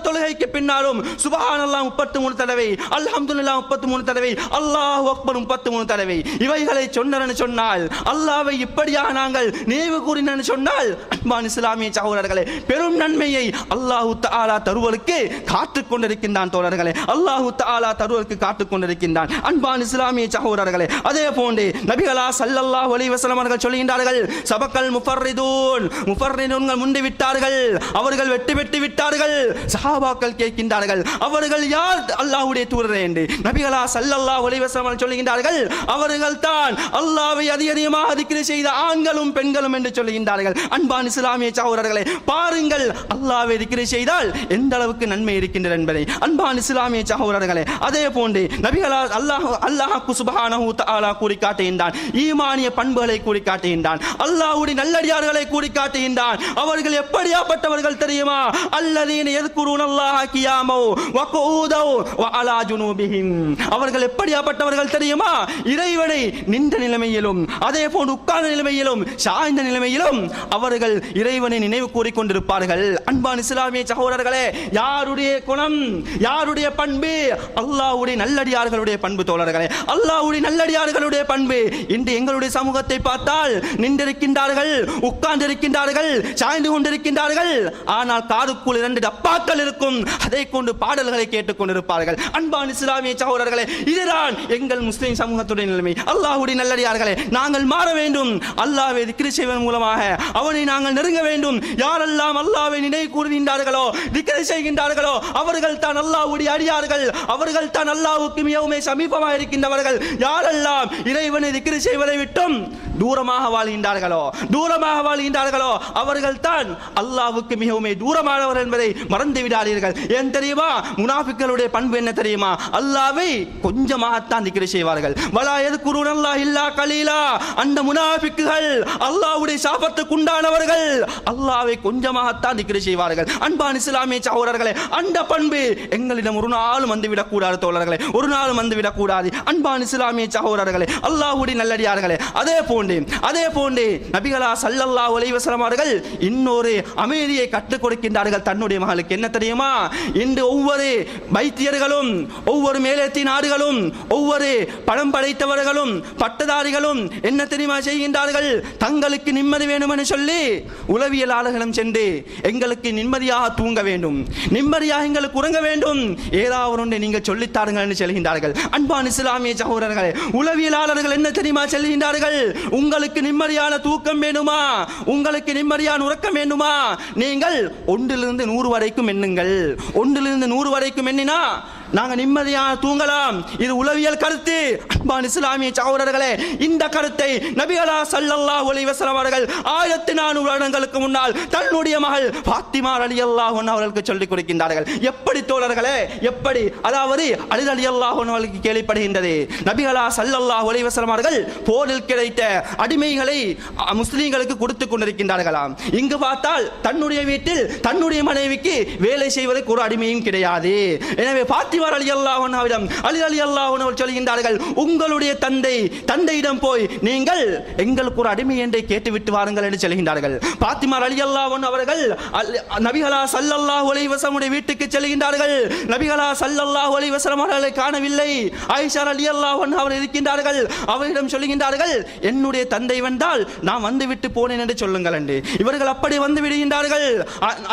தொழுகைக்கு பின்னாலும் சுப்ஹானல்லாஹ் 33 தடவை, அல்ஹம்துலில்லாஹ் 33 தடவை, அல்லாஹு அக்பர் 33 தடவை இவைகளை சொன்னேன்னு சொன்னால், அல்லாஹ்வை இப்படியாக நாங்கள் நினைவு கூறினேன்னு சொன்னால், அன்பான இஸ்லாமிய சகோதரர்களே, பெரும் நன்மையை அல்லாஹ் தஆலா தருவதற்கு காத்துக் கொண்டிருக்கின்றான் தோழர்களே. அல்லாஹ் தஆலா தருவதற்கு காத்துக் கொண்டிருக்கின்றான் அன்பான இஸ்லாமிய சகோதரர்களே. அதே போன்று நபிகளா ஸல்லல்லாஹு அலைஹி வஸல்லம் அவர்கள் சொல்கின்றார்கள், சபக்கல் முஃபர்ரிதூன்கள் முந்தி விட்டார்கள், அவர்கள் வெற்றி பெற்று விட்டார்கள். சஹாபாக்கள் கேட்கின்றார்கள், அவர்கள் யார் அல்லாஹ்வுடைய தூதரே என்று. நபிகளா ஸல்லல்லாஹு அலைஹி வஸல்லம் சொல்கின்றார்கள், அவர்கள் தான் அல்லாஹ்வை அதிகமாக திக்ர் செய்த ஆண்களும் பெண்களும் என்று சொல்கின்றார்கள். அன்பான இஸ்லாமிய சகோதரர்களே, பாருங்கள் அல்லாஹ்வை திக்ர் செய்தால் எந்த அளவுக்கு நன்மை இருக்கின்றது என்பதை. அன்பான இஸ்லாமிய சகோதரர்களே, அதே போன்று நபிகளா அல்லாஹ் சுப்ஹானஹு வ தஆலா கூறி காட்டுகின்றான், ஈமானிய பண்புகளை கூறி காட்டுகின்றான், அல்லாஹ்வுடைய நல்லடியார்களை கூறி காட்டுகின்றான். அவர்கள் எப்படியாப்பட்டவர்கள் தெரியுமா? அல்லதீன யذ்குரூனல்லாஹ கியாமௌ வ குஊதௌ வ அலா ஜுனூபிஹிம். அவர்கள் எப்படியாப்பட்டவர்கள் தெரியுமா? இறைவனை நின்ற நிலைமையிலும், அதே போன்று உட்கார்ந்த நிலைமையிலும், சாய்ந்த நிலைமையிலும் அவர்கள் இறைவனை நினைவு கூறிக் கொண்டிருப்பார்கள். அன்பான இஸ்லாமிய சகோதரர்களே, யாருடைய குணம், யாருடைய பண்பு? அல்லாஹ்வுடைய நல்லடியார்களுடைய பண்பு தோழர்களே, அல்லாஹ்வுடைய நல்லடியார்களுடைய பண்பு. இன்று எங்களுடைய சமூகத்தை பார்த்தால் நின்றிருக்கின்றார்கள், உட்கார்ந்திருக்கின்றார்கள், சாய்ந்து கொண்டிருக்கின்றார்கள். ஆனால் காதுக்குள் 2 டப்பாக்கள் இருக்கும், அதை கொண்டு பாடல்களை கேட்டுக் கொண்டிருப்பார்கள். அன்பான இஸ்லாமிய சகோதரர்களே, இதுதான் எங்கள் முஸ்லிம் சமூகத்துடைய நிலைமை. அல்லாஹ்வுடைய நல்லடியார்களே, நாங்கள் மாற வேண்டும். அல்லாஹ்வை திக்ர் செய்வதன் மூலமாக அவனை நாங்கள் நெருங்க வேண்டும். யாரெல்லாம் அல்லாஹ்வை நினைவு கூறுகின்றார்களோ, திக்ர் செய்கின்றார்களோ, அவர்கள் தான் அல்லாஹ்வுடைய அடியார்கள், அவர்கள் தான் அல்லாஹ்வுக்கு மிகவும் சமீபமாக இருக்கின்றவர்கள். யாரெல்லாம் இறைவனை திக்ர் செய்வதை விட்டும் தூரமாக வாழ்கின்றார்களோ அவர்கள் தான் அல்லாஹ்வுக்கு மிகவும் தூரமானவர்கள் என்பதை மறந்து விடாதீர்கள். ஏன் தெரியுமா? முனாஃபிக்களுடைய பண்பு என்ன தெரியுமா? அல்லாஹ்வை கொஞ்சமாகத்தான் திக்ர் செய்வார்கள். வலா யذ்குரூனல்லாஹ இல்லா கலீலா. அந்த முனாஃபிக்குகள் அல்லாஹ்வுடைய சாபத்துக்கு உண்டானவர்கள், அல்லாஹ்வை கொஞ்சமாகத்தான் திக்ர் செய்வார்கள். அன்பான இஸ்லாமிய சகோதரர்களே, அந்த பண்பு எங்களிடம் ஒரு நாளும் வந்துவிடக் கூடாது தோழர்களே, ஒரு நாளும் வந்துவிடக் கூடாது. அன்பான இஸ்லாமிய சகோதரர்களே, அல்லாஹ்வுடைய நல்லடியார்களே, அதே போன்று நபிகளா ஸல்லல்லாஹு அலைஹி வஸல்லம் அவர்கள் இன்னொரு அமைதியை கற்றுக் கொடுக்கின்றார்கள் தன்னுடைய மகளுக்கு. என்ன தெரியுமா? இன்று ஒவ்வொரு வைத்தியர்களும், ஒவ்வொரு மேலத்தி நாடுகளும், ஒவ்வொரு பணம் படைத்தவர்களும், பட்டதாரிகளும் என்ன தெரியுமா செய்கின்றார்கள்? தங்களுக்கு நிம்மதி வேண்டும் என்று சொல்லி உளவியலாளர்களும் சென்று எங்களுக்கு நிம்மதியாக தூங்க வேண்டும், நிம்மதியாக எங்களுக்கு உறங்க வேண்டும், ஏதாவது ஒன்றை நீங்கள் சொல்லித்தாருங்கள் என்று சொல்கின்றார்கள். அன்பான இஸ்லாமிய சகோதரர்களே, உளவியலாளர்கள் என்ன தெரியுமா சொல்கின்றார்கள்? உங்களுக்கு நிம்மதியான தூக்கம் வேண்டுமா, உங்களுக்கு நிம்மதியான உறக்கம் வேண்டுமா, நீங்கள் 1 to 100 வரைக்கும் எண்ணுங்கள். 1 to 100 வரைக்கும் எண்ணினா நாங்கள் நிம்மதியாக தூங்கலாம். இது உளவியல் கருத்து. அன்பான இஸ்லாமிய சகோதரர்களே, இந்த கருத்தை நபிகளா ஸல்லல்லாஹு அலைஹி வஸல்லம் அவர்கள் 1400 வருடங்களுக்கு முன்னால் தன்னுடைய மகள் ஃபாத்திமா ரலியல்லாஹு அன்ஹா அவர்களுக்கு சொல்லிக் கொடுக்கின்றார்கள். எப்படி தோழர்களே, எப்படி? அதாவது அலி ரலியல்லாஹு அன்ஹு அவர்களுக்கு கேள்விப்படுகின்றது, நபிகளா ஸல்லல்லாஹு அலைஹி வஸல்லம் அவர்கள் போரில் கிடைத்த அடிமைகளை முஸ்லிம்களுக்கு கொடுத்துக் கொண்டிருக்கின்றார்களாம். இங்கு பார்த்தால் தன்னுடைய வீட்டில் தன்னுடைய மனைவிக்கு வேலை செய்வதற்கு ஒரு அடிமையும் கிடையாது. எனவே ஃபாத்திமா ரலியல்லாஹு அன்ஹாவிடம் அலி ரலியல்லாஹு அன்ஹு சொல்கின்றார்கள், உங்களுடைய தந்தையிடம் போய் நீங்கள் எங்களுக்கு ஒரு அடிமை என்றை கேட்டுவிட்டு வாருங்கள் என்று சொல்கின்றார்கள். ஃபாத்திமா ரலியல்லாஹு அன்ஹா அவர்கள் நபிகளா ஸல்லல்லாஹு அலைஹி வஸல்லம் வீட்டுக்கு செல்கின்றார்கள். நபிகளா ஸல்லல்லாஹு அலைஹி வஸல்லம் அவர்களை காணவில்லை. ஆயிஷா ரலியல்லாஹு அன்ஹா அவர்கள் இருக்கின்றார்கள். அவரிடம் சொல்கின்றார்கள், என்னுடைய தந்தை வந்தால் நான் வந்துவிட்டு போனேன் என்று சொல்லுங்கள் என்று. இவர்கள் அப்படி வந்து விடுகின்றார்கள்.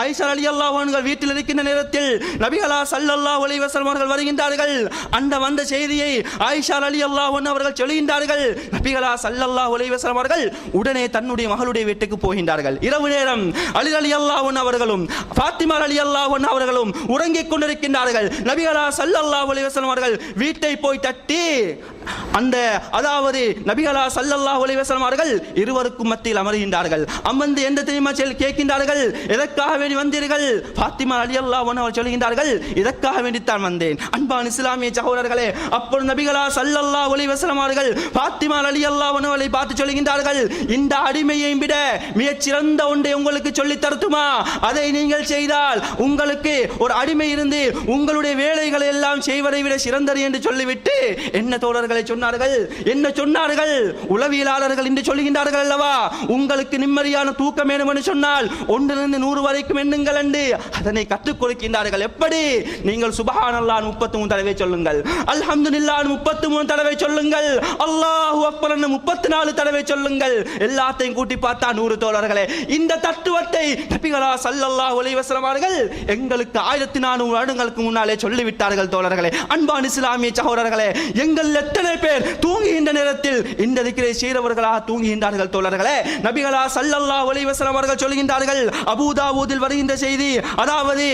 ஆயிஷா ரலியல்லாஹு அன்ஹா வீட்டில் இருக்கின்ற நேரத்தில் நபிகளா ஸல்லல்லாஹு அலைஹி வஸல்லம் அவர்கள் வருகின்றார்கள். அந்த வந்த செய்தியை ஆயிஷா ரலியல்லாஹு அன்ஹா அவர்கள் சொல்கின்றார்கள். நபிகளா ஸல்லல்லாஹு அலைஹி வஸல்லம் அவர்கள் உடனே தன்னுடைய மகளுடைய வீட்டுக்கு போகின்றார்கள். இரவு நேரம் அலி ரலியல்லாஹு அன்ஹு அவர்களும் ஃபாத்திமா ரலியல்லாஹு அன்ஹா அவர்களும் உறங்கிக் கொண்டிருக்கின்றார்கள். நபிகளா ஸல்லல்லாஹு அலைஹி வஸல்லம் அவர்கள் வீட்டை போய் தட்டி அதாவது நபிகளா ஸல்லல்லாஹு அலைஹி வஸல்லம் அவர்கள் இருவருக்கும் மத்தியில் அமர்கின்றார்கள். அமர்ந்து எந்த தெரியுமா கேட்கின்றார்கள், எதற்காக வேண்டி வந்தீர்கள்? ஃபாத்திமா ரலியல்லாஹு அன்ஹா சொல்கின்றார்கள், இதற்காக வேண்டித்தான் வந்தேன். அன்பான இஸ்லாமிய சகோதரர்களே, அப்பொழுது நபிகளா ஸல்லல்லாஹு அலைஹி வஸல்லம் அவர்கள் ஃபாத்திமா ரலியல்லாஹு அன்ஹாவை பார்த்து சொல்கின்றார்கள், இந்த அடிமையை விட மிகச்சிறந்த ஒன்றை உங்களுக்கு சொல்லித் தரட்டுமா? அதை நீங்கள் செய்தால் உங்களுக்கு ஒரு அடிமை இருந்து உங்களுடைய வேலைகளை எல்லாம் செய்வதை விட சிறந்தது என்று சொல்லிவிட்டு என்ன தோழர்களை சொன்னார்கள்? சொன்னார்கள். என்ன சொன்னார்கள்? உளவியலாளர்கள் இன்று சொல்லுகின்றார்கள் அல்லவா, உங்களுக்கு நிம்மதியான தூக்கம் வேணும் என்று சொன்னால் 1 to 100 வரைக்கும் எண்ணுங்கள் என்று அதனை கற்றுக் கொடுக்கின்றார்கள். எப்படி? நீங்கள் சுப்ஹானல்லாஹ் 33 தடவை சொல்லுங்கள், அல்ஹம்துலில்லாஹ் 33 தடவை சொல்லுங்கள், அல்லாஹு அக்பர் 34 தடவை சொல்லுங்கள். எல்லாத்தையும் கூட்டி பார்த்தா 100 தோழர்களே. இந்த தத்துவத்தை நபிகளா ஸல்லல்லாஹு அலைஹி வஸல்லம் அவர்கள் எங்களுக்கு 1400 வருடங்களுக்கு முன்னாலே சொல்லிவிட்டார்கள் தோழர்களே. அன்பான இஸ்லாமிய சகோதரர்களே, எங்கள் எத்தனை பேர் தூங்குகின்ற நேரத்தில் இந்த திக்ரை செய்கிறவர்களாக தூங்குகின்றார்கள் தோழர்களே. நபிகளா ஸல்லல்லாஹு அலைஹி வஸல்லம் அவர்கள் சொல்கின்றார்கள், அபூ தாவூதில் வருகின்ற செய்தி, அதாவது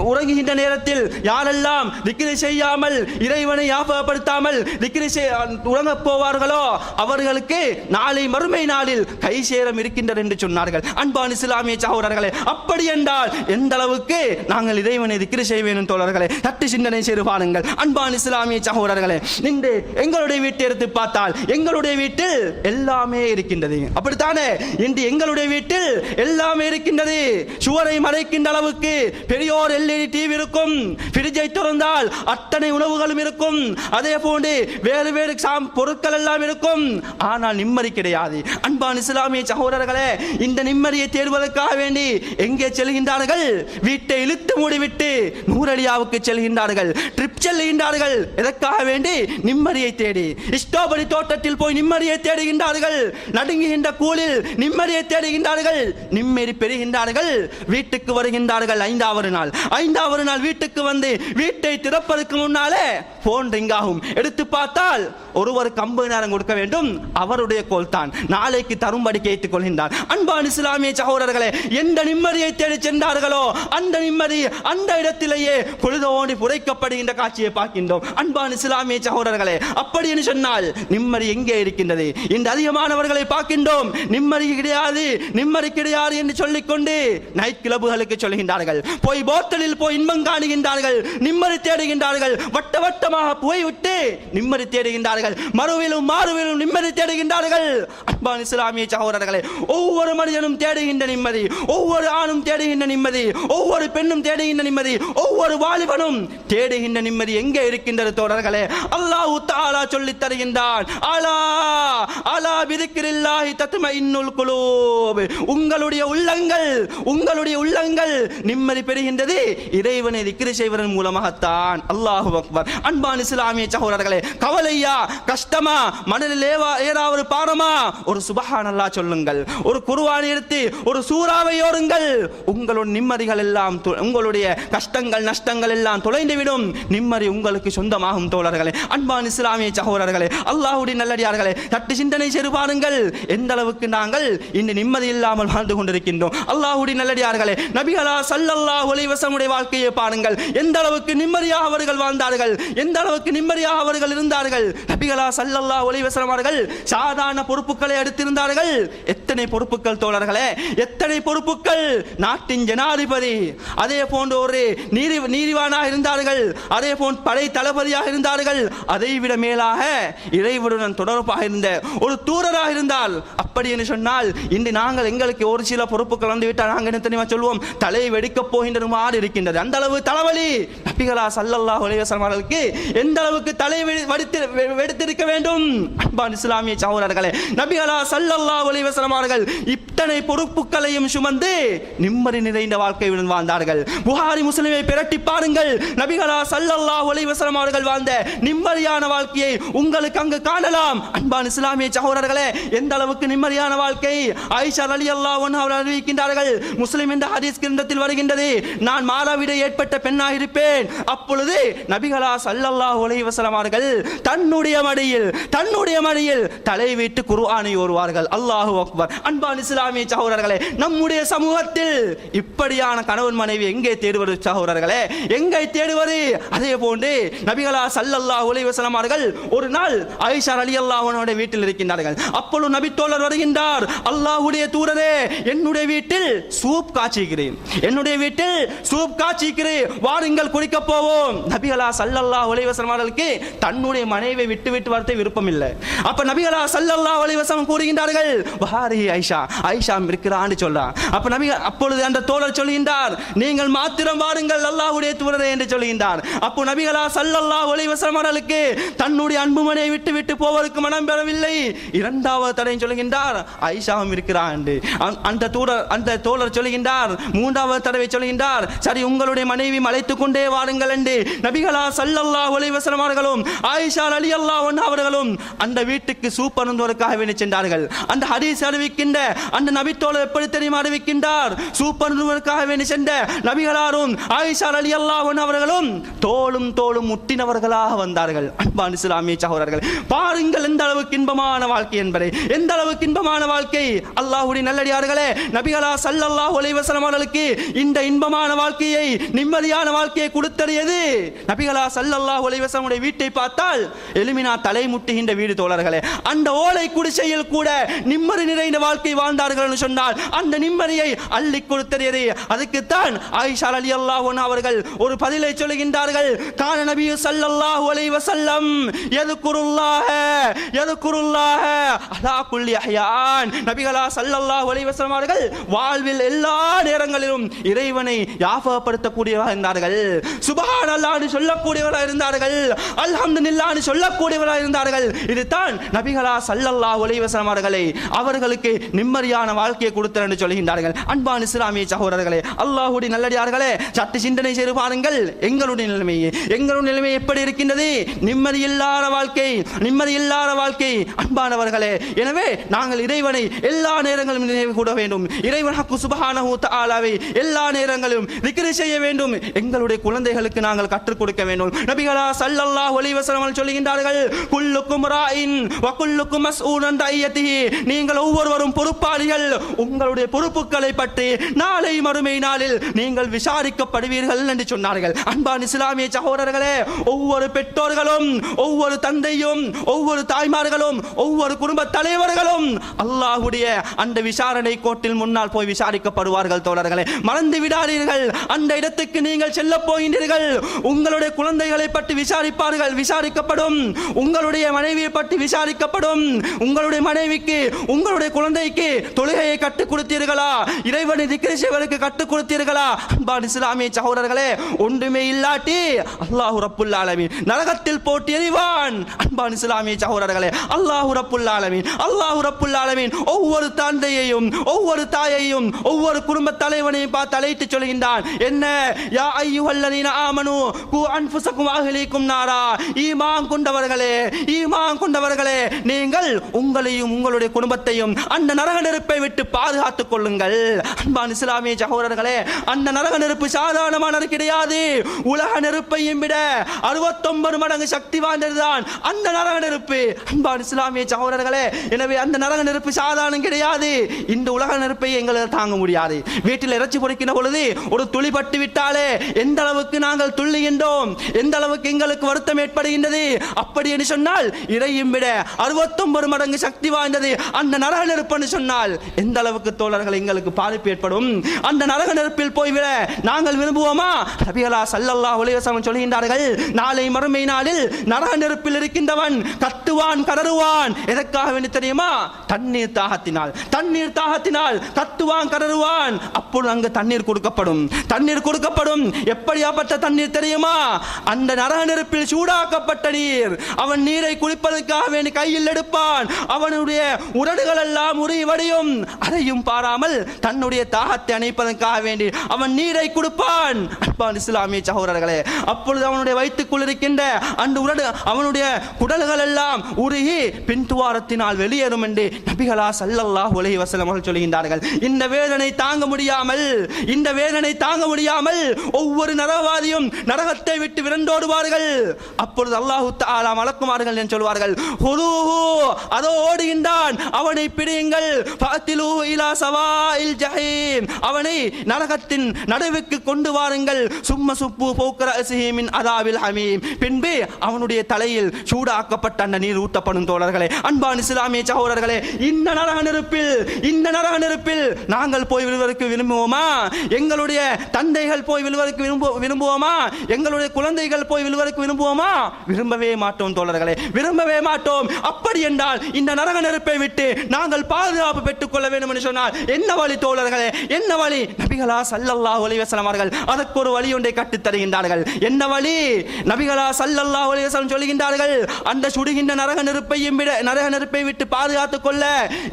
உறங்குகின்ற நேரத்தில் யாரெல்லாம் திக்ரை செய்யாமல் இறைவனை ஞாபகப்படுத்தாமல் திக்ரை உறங்க போவார்களோ அவர்களுக்கு நாளை மறுமை நாளில் கை சேரம் இருக்கின்றது என்று சொன்னார்கள். அன்பான இஸ்லாமிய சகோதரர்களே, அப்படி என்றால் எந்த அளவுக்கு நாங்கள் இறைவனை திக்ரை செய்ய வேண்டும் தோழர்களே. தட்டு சிந்தனை செய்து பாருங்கள். அன்பான இஸ்லாமிய சகோதரர்களே, இன்று எங்களுடைய வீட்டை எடுத்து பார்த்தால் எங்களுடைய வீட்டில் எல்லாமே இருக்கின்றது. அப்படித்தானே? இன்று எங்களுடைய வீட்டில் எல்லாமே இருக்கின்றது. சுவரை மறைக்கின்ற அளவுக்கு பெரியோர் LED டிவி இருக்கும். ஃப்ரிட்ஜை திறந்தால் அத்தனை உணவுகளும் இருக்கும். அதே போன்று வேறு வேறு பொருட்கள் எல்லாம் இருக்கும். ஆனால் நிம்மதி கிடையாது. அன்பான இஸ்லாமிய சகோதரர்களே, இந்த நிம்மதியை தேடுவதற்காக வேண்டி எங்கே செல்கின்றார்கள்? வீட்டை இழுத்து மூடிவிட்டு நூறலியாவுக்கு செல்கின்றார்கள், ட்ரிப் செல்கின்றார்கள். எதற்காக வேண்டி? நிம்மதியை தேடி. ஸ்ட்ராபெரி தோட்டத்தில் போய் நிம்மதியை தேடுகின்றார்கள். நடுங்குகின்ற கூலில் நிம்மதியை தேடுகின்றார்கள். நிம்மதி பெறுகின்றார்கள். வீட்டுக்கு வருகின்றார்கள் 5வது நாள். 5வது நாள் வீட்டுக்கு வந்து வீட்டை திறப்பதற்கு முன்னாலே போன் ரிங் ஆகும். எடுத்து பார்த்தால் ஒருவருக்கு 50 நேரம் கொடுக்க வேண்டும். அவருடைய கோல் தான் நாளைக்கு தரும்படி கேட்டுக் கொள்கின்றார். அன்பான இஸ்லாமிய சகோதரர்களே, எந்த நிம்மதியை தேடி சென்றார்களோ அந்த நிம்மதி அந்த இடத்திலேயே பொழுதோடி புதைக்கப்படுகின்ற காட்சியை பார்க்கின்றோம். அன்பான இஸ்லாமிய சகோதரர்களே, அப்படி என்று சொன்னால் நிம்மதி எங்கே இருக்கின்றது? இந்த அதிகமானவர்களை பார்க்கின்றோம். நிம்மதி கிடையாது, நிம்மதி கிடையாது என்று சொல்லிக்கொண்டு நைட் கிளப்புகளுக்கு சொல்கின்றார்கள். போய் போத்தலில் போய் இன்பம் காணுகின்றார்கள், நிம்மதி தேடுகின்றார்கள். வட்ட வட்டமாக போய்விட்டு நிம்மதி தேடுகின்றார்கள். மறுவிலும் மாறுவிலும் நிம்மதி தேடுகின்றார்கள். அன்பான இஸ்லாமிய சகோதரர்களே, ஒவ்வொரு மனிதனும் தேடுகின்ற நிம்மதி, ஒவ்வொரு ஆணும் தேடுகின்ற நிம்மதி, ஒவ்வொரு பெண்ணும் தேடுகின்ற நிம்மதி, ஒவ்வொரு வாலிபனும் தேடுகின்ற நிம்மதி எங்கே இருக்கின்றது தோழர்களே? அல்லாஹ் தஆலா சொல்லித் தருகின்றான், அலா அலா பிதிக்ரில்லாஹி தத்மஇன்னுல் குலூப். உங்களுடைய உள்ளங்கள் நிம்மதி பெறுகின்றது இறைவனை திக்ர் செய்வதன் மூலமாகத்தான். அல்லாஹு அக்பர். அன்பான இஸ்லாமிய சகோதரர்களே, கவலையா, கஷ்டமா, மனதில் ஏதாவது பாரமா, ஒரு சுப்ஹானல்லாஹ் சொல்லுங்கள், ஒரு குர்ஆனை எடுத்து ஒரு சூறாவை ஓதுங்கள். உங்களுடைய நிம்மதிகள் எல்லாம், உங்களுடைய கஷ்டங்கள் நஷ்டங்கள் எல்லாம் தொலைந்துவிடும். நிம்மதி உங்களுக்கு சொந்தமாகும் தோழர்களே. அன்பான இஸ்லாமிய சகோதரர்களே, அல்லாஹ்வுடைய நல்லடியார்களே, தட்டு சிந்தனை செய்து பாருங்கள் எந்த அளவுக்கு நாங்கள் இந்த நிம்மதி இல்லாமல் வாழ்ந்து கொண்டிருக்கின்றோம். அல்லாஹ்வுடைய நல்லடியார்களே, நபிகளா ஸல்லல்லாஹு அலைஹி வஸல்லம் வாழ்க்கையை பாருங்கள். எந்த அளவுக்கு நிம்மதியாக அவர்கள் வாழ்ந்தார்கள், எந்த அளவுக்கு நிம்மதியாக அவர்கள் இருந்தார்கள். நபிகளா ஸல்லல்லாஹு அலைஹி வஸல்லம் அவர்கள் சாதாரண பொறுப்புகளை எடுத்திருந்தார்கள். எத்தனை பொறுப்புகள் தோழர்களே, எத்தனை பொறுப்புகள்! நாட்டின் ஜனாதிபதி, அதே போன்ற ஒரு நீதிவானாக இருந்தார்கள், அதே போன்ற படை தளபதியாக இருந்தார்கள். அதைவிட மேலாக இறைவனுடன் தொடர்பாக இருந்த ஒரு தூதராக இருந்தால். அப்படி என்று சொன்னால் இன்று நாங்கள் எங்களுக்கு ஒரு சில பொறுப்புகள் வந்துவிட்டால் நாங்கள் என்ன தெரியுமா சொல்வோம்? தலை வெடிக்கப் போகின்ற மாதிரி இருக்கின்றது. அந்த அளவு தலைவலி. நபிகளா ஸல்லல்லாஹு அலைஹி வஸல்லம் அவர்களுக்கு எந்த அளவுக்கு தலை வெடித்திருக்க வேண்டும்? அன்பான இஸ்லாமிய சகோதரர்களே, நபிகளா ஸல்லல்லாஹு அலைஹி வஸல்லம் அவர்கள் இத்தனை பொறுப்புகளையும் சுமந்து நிம்மதி நிறைந்த வாழ்க்கையுடன் வாழ்ந்தார்கள். புகாரி முஸ்லிமை பிரட்டி பாருங்கள். நபிகளா ஸல்லல்லாஹு அலைஹி வஸல்லம் அவர்கள் வாழ்ந்த நிம்மதியான வாழ்க்கையை உங்களுக்கு அங்கு காணலாம். அன்பான இஸ்லாமிய சகோதரர்களே, எந்த அளவுக்கு நிம்மதியான வாழ்க்கை! ஆயிஷா ரலியல்லாஹு அன்ஹா அவர்கள் அறிவிக்கின்றார்கள், முஸ்லிம் என்ற ஹதீஸ் கிரந்தத்தில் வருகின்றது, நான் மாதவிடை ஏற்பட்ட பெண்ணாக இருப்பேன். அப்பொழுது நபிகளா ஸல்லல்லாஹு அலைஹி வஸல்லம் அவர்கள் தன்னுடைய மடியில் தலை வைத்து குர்ஆனை ஓதுவார்கள். அல்லாஹு அக்பர். அன்பான இஸ்லாமிய சகோதரர்களே, நம்முடைய சமூகத்தில் இப்படியான கணவன் மனைவி எங்கே தேடுவது சகோதரர்களே? எங்கே தேடுவது? அதே போன்று நபிகளா ஸல்லல்லாஹு அலைஹி வஸல்லம் அவர்கள் ஒரு நாள் ஆயிஷா ரலியல்லாஹு அன்ஹா வீட்டில் இருக்கின்றார்கள். அப்பொழுது நபி தோழர் வருகின்றார், அல்லாஹ்வுடைய தூதரே, என்னுடைய வீட்டில் சூப் காய்ச்சுகிறேன், வாருங்கள் குடிக்க போவோம். நபிகளா ஸல்லல்லாஹு அலைஹி வஸல்லம் அவர்களுக்கு தன்னுடைய மனைவியை விட்டு வரতে விருப்பம் இல்லை. அப்ப நபிகளா ஸல்லல்லாஹு அலைஹி வஸல்லம் கூறுகின்றார்கள், வாரு ஹாதிஹி ஐஷா, ஐஷா இருக்கிறான்னு சொல்றான். அப்ப நபி அப்பொழுது அந்த தோழர் சொல்கின்றார், நீங்கள் மாத்திரம் வாருங்கள் அல்லாஹ்வுடைய தூதரே என்று சொல்கின்றார். அப்போ நபிகளா ஸல்லல்லாஹு அலைஹி வஸல்லம் அவர்களுக்கு தன்னுடைய அன்புமனையை விட்டு விட்டு போவதற்கு மனம் பெறவில்லை. இரண்டாவது தடவை சொல்கின்றார், ஐஷாவும் இருக்கிறார் என்று. அந்த தோழர் சொல்கின்றார், மூன்றாவது தடவை சொல்கின்றார், சரி உங்களுடைய மனைவி அழைத்துக் கொண்டே வாருங்கள் என்று நபிகளா ஸல்லல்லாஹு அலைஹி வஸல்லம் அவர்களும் ஆயிஷா ரலியல்லாஹு அன்ஹா அவர்களும் அந்த வீட்டுக்கு சூப் அருந்துவதற்காக வேண்டி சென்றார்கள். அந்த ஹதீஸ் அறிவிக்கின்ற அந்த நபி தோழர் எப்படி தெரியுமா அறிவிக்கின்றார், சூப் அருந்துவதற்காக வேண்டி சென்ற நபிகளாரும் ஆயிஷா ரலியல்லாஹு அன்ஹா அவர்களும் தோளும் தோளும் முட்டினவர்களாக வந்தார்கள். அன்பான இஸ்லாமிய சகோதரர்கள், பாருங்கள் எந்த அளவுக்கு இன்பமான வாழ்க்கை என்பதை, எந்த அளவுக்கு இன்பமான வாழ்க்கை. அல்லாஹ்வுடைய நல்லடியார்களே, நபிகளா ஸல்லல்லாஹு அலைஹி வஸல்லம் அவர்களுக்கு இந்த இன்பமான வாழ்க்கையை, நிம்மதியான வாழ்க்கையை கொடுத்தறியது. நபிகளா ஸல்லல்லாஹு அலைஹி வஸல்லம் உடைய வீட்டை பார்த்தால் எலுமினா தலை முட்டுகின்ற வீடு தோழர்களே. அந்த ஓலை குடிசையில் கூட நிம்மதி நிறைந்த வாழ்க்கை வாழ்ந்தார்கள் என்று சொன்னால் அந்த நிம்மதியை அள்ளி கொடுத்தறியது. அதுக்குத்தான் ஆயிஷா ரலியல்லாஹு அன்ஹா அவர்கள் ஒரு பதிலை சொல்கின்றார்கள், கான நபி ஸல்லல்லாஹு அலைஹி வஸல்லம் யذ்குருல்லாஹ அலா குல்லி அஹ்யான். நபிகளா ஸல்லல்லாஹு அலைஹி வஸல்லம் அவர்கள் வாழ்வில் எல்லா நேரங்களிலும் இறைவனை ஞாபகப்படுத்தக்கூடியவராக இருந்தார்கள். சுப்ஹானல்லாஹ் என்று சொல்லக்கூடியவராக இருந்தார்கள். அல்ஹம்துலில்லாஹ் என்று சொல்லக்கூடியவராக இருந்தார்கள். இதுதான் நபிகளா ஸல்லல்லாஹு அலைஹி வஸல்லம் அவர்களை அவர்களுக்கு நிம்மதியான வாழ்க்கையை கொடுத்தார் என்று சொல்கின்றார்கள். அன்பான இஸ்லாமிய சகோதரர்களே, அல்லாஹ்வுடைய நல்லடியார்களே, சற்று சிந்தனை செய்து பாருங்கள். எங்களுடைய நிலைமை எப்படி இருக்கின்றது? நிம்மதியில்லாத வாழ்க்கை, நிம்மதியில்லாத வாழ்க்கை. அன்பானவர்களே, எனவே நாங்கள் இறைவனை எல்லா நேரங்களும் நினைவு கூற வேண்டும். இறைவன் ஹக்கு சுப்ஹானஹு தஆலாவை எல்லா நேரங்களிலும் திக்ர் செய்ய வேண்டும். எங்களுடைய குழந்தைகளுக்கு நாங்கள் கற்றுக் கொடுக்க வேண்டும். நபிகளா ஸல்லல்லாஹு அலைஹி வஸல்லம் சொல்கின்றார்கள், குல்லுக்கும் ராயின் வ குல்லுக்கும் மஸ்ஊலன் ரஅய்யதிஹி. நீங்கள் ஒவ்வொருவரும் பொறுப்பாளிகள். உங்களுடைய பொறுப்புகளை பற்றி நாளை மறுமை நாளில் நீங்கள் விசாரிக்கப்படுவீர்கள் என்று சொன்னார்கள். அன்பான இஸ்லாமிய சகோதரர்களே, ஒவ்வொரு பெற்றோர்களும், ஒவ்வொரு தந்தையும், ஒவ்வொரு தாய்மார்களும், ஒவ்வொரு குடும்ப தலைவர்களும் அல்லாஹ்வுடைய அந்த விசாரணை கோட்டில் முன்னால் போய் விசாரிக்கப்படுவார்கள். தோழர்களே, மறந்து விடாதீர்கள். அந்த இடத்துக்கு நீங்கள் செல்ல போகின்றீர்கள். உங்களுடைய குழந்தைகளை பற்றி விசாரிக்கப்படும். உங்களுடைய மனைவியை பற்றி விசாரிக்கப்படும். உங்களுடைய மனைவிக்கு, உங்களுடைய குழந்தைக்கு தொழுகையை கற்றுக் கொடுத்தீர்களா? இறைவனை திக்ர் செய்வதற்கு கற்றுக் கொடுத்தீர்களா? அன்பான இஸ்லாமிய சகோதரர்களே, ஒன்றுமே இல்லாட்டி அல்லாஹ் ரப்புல் ஆலமீன் நரகத்தில் போட்டு எறிவான். அன்பான இஸ்லாமிய சகோதரர்களே, அல்லாஹ் ரப்புல் ஆலமீன் ஒவ்வொரு தந்தையையும், ஒவ்வொரு தாயையும், ஒவ்வொரு குடும்ப தலைவனையும் பார்த்து அழைத்து சொல்கின்றான். என்ன? யா அய்யுஹல்லதீன ஆமனு கு அன்ஃபுஸக்கும் அஹ்லீக்கும் நாரா. ஈமான் கொண்டவர்களே, நீங்கள் உங்களையும் உங்களுடைய குடும்பத்தையும் அந்த நரக நெருப்பை விட்டு பாதுகாத்துக் கொள்ளுங்கள். அன்பான இஸ்லாமிய சகோதரர்களே, அந்த நரக நெருப்பு சாதாரணமானது கிடையாது. உலக நெருப்பையும் விட 69 மடங்கு சக்தி வாய்ந்ததுதான் அந்த நரக நெருப்பு. அன்பான இஸ்லாமிய சகோதரர்களே, எனவே அந்த நரக நெருப்பு சாதாரணம் கிடையாது. இந்த உலக நெருப்பை எங்களால் தாங்க முடியாது. வீட்டில் இறைச்சி பொறிக்கின்ற பொழுது ஒரு துளி பட்டு விட்டாலே எந்த அளவுக்கு நாங்கள் துள்ளுகின்றோம், எந்த அளவுக்கு எங்களுக்கு வருத்தம் ஏற்படுகின்றது. அப்படி என்று சொன்னால் இதையும் விட 69 மடங்கு சக்தி வாய்ந்தது அந்த நரக நெருப்பு சொன்னால் எந்த அளவுக்கு தோழர்கள் எங்களுக்கு பாதிப்பு ஏற்படும். அந்த நரக நெருப்பில் போய்விட நாங்கள் விரும்புவோமா? நபிகளா ஸல்லல்லாஹு அலைஹி வஸல்லம் சொல்கின்றார்கள், நாளை மறுமை நாளில் நரக நெருப்பில் இருக்கின்றவன் கத்துவான், கதறுவான். எதற்காக வேண்டி தெரியுமா? தண்ணீர் தாகத்தினால் கத்துவான், கதறுவான். அப்பொழுது அங்கு தண்ணீர் கொடுக்கப்படும். எப்படியாப்பட்ட தண்ணீர் தெரியுமா? அந்த நரக நெருப்பில் சூடாக்கப்பட்ட நீர். அவன் நீரை குடிப்பதற்காக வேண்டி கையில் எடுப்பான். அவனுடைய உதடுகள் எல்லாம் உருவடியும். அதையும் பாராமல் தன்னுடைய தாகத்தை அணைப்பதற்காக வேண்டி அவன் நீரை கொடுப்பான். அன்பான இஸ்லாமிய சகோதரர்களே, அப்பொழுது அவனுடைய வயிற்றுக்குள் இருக்கின்ற அந்த அவனுடைய குடல்கள் எல்லாம் உருகி பின்துவாரத்தினால் வெளியேறும் என்று நபிகளா ஸல்லல்லாஹு அலைஹி வஸல்லம் சொல்கின்றார்கள். இந்த வேதனை தாங்க முடியாமல் ஒவ்வொரு நரகவாதியும் நரகத்தை விட்டு விரண்டோடுவார்கள். அப்பொழுது அல்லாஹ் தஆலா மலக்குமார்கள் என்று சொல்வார்கள், ஹுதூஹு, அதோ ஓடுகின்றான், அவனை பிடியுங்கள். ஃபஅத்திலூஹு இலா சவாஇல் ஜஹீம், அவனை நரகத்தின் நடுவுக்கு கொண்டு வாருங்கள். சும்ம சுப்பு ஃபௌக ரஅஸிஹி மின் அதாபில் ஹமீம், பின்பு அவனுடைய தலையில் சூடாக்கப்பட்ட அந்த நீர் ஊட்டப்படும் தோழர்களே. அன்பான இஸ்லாமிய சகோதரர்களே, இந்த நரக நெருப்பில் நாங்கள் போய் விழுவதற்கு விரும்புவோமா? எங்களுடைய தந்தைகள் போய் விழுவதற்கு விரும்புவோமா? எங்களுடைய குழந்தைகள் போய் விழுவதற்கு விரும்புவோமா? விரும்பவே மாட்டோம் தோழர்களே, விரும்பவே மாட்டோம். அப்படி என்றால் இந்த நரக நெருப்பை விட்டு நாங்கள் பாதுகாப்பு பெற்றுக் கொள்ள வேண்டும் என்று சொன்னால் என்ன வழி தோழர்களே? என்ன வழி? நபிகளா ஸல்லல்லாஹு அலைஹி வஸல்லம் அவர்கள் அதற்கு ஒரு வழி ஒன்றை கற்றுத் தருகின்றார்கள். என்ன வழி? நபிகளா ஸல்லல்லாஹு அலைஹி வஸல்லம் சொல்கின்றார்கள், அந்த சுடுகின்ற நரக நெருப்பை விட்டு பாதுகாத்துக் கொள்ள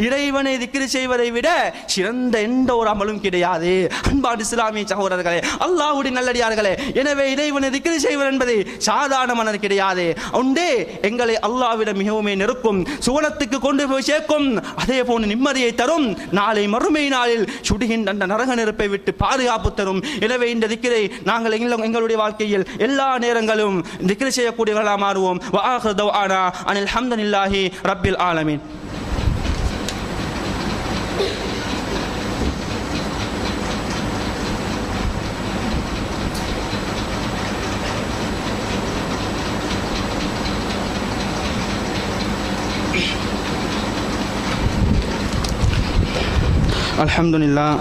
இறைவனை திக்ர் செய்வதை விட சிறந்த எந்த ஒரு அமலும் கிடையாது. அன்பான இஸ்லாமிய சகோதரர்களே, அல்லாஹ்வுடைய நல்லடியார்களே, எனவே இறைவனை திக்ர் செய்வது என்பது சாதாரணமானது கிடையாது. உண்டே எங்களை அல்லாஹ்விடம் மிகவும் நெருக்கும், சுவனத்துக்கு கொண்டு போய் சேர்க்கும், அதே போன்று நிம்மதியை தரும். நாளை மறுமை நாளில் சுடுகின்ற அந்த நரக நெருப்பை விட்டு பாதுகாப்பு தரும். எனவே இந்த திக்ரை நாங்கள் எங்களுடைய வாழ்க்கையில் எல்லா நேரங்களும் திக்ர் செய்யக்கூடியவர்களாக மாறுவோம். வஆகிரு தஅவானா அனில் ஹம்துலில்லாஹி ரப்பில் ஆலமீன். அல்ஹம்துலில்லாஹ்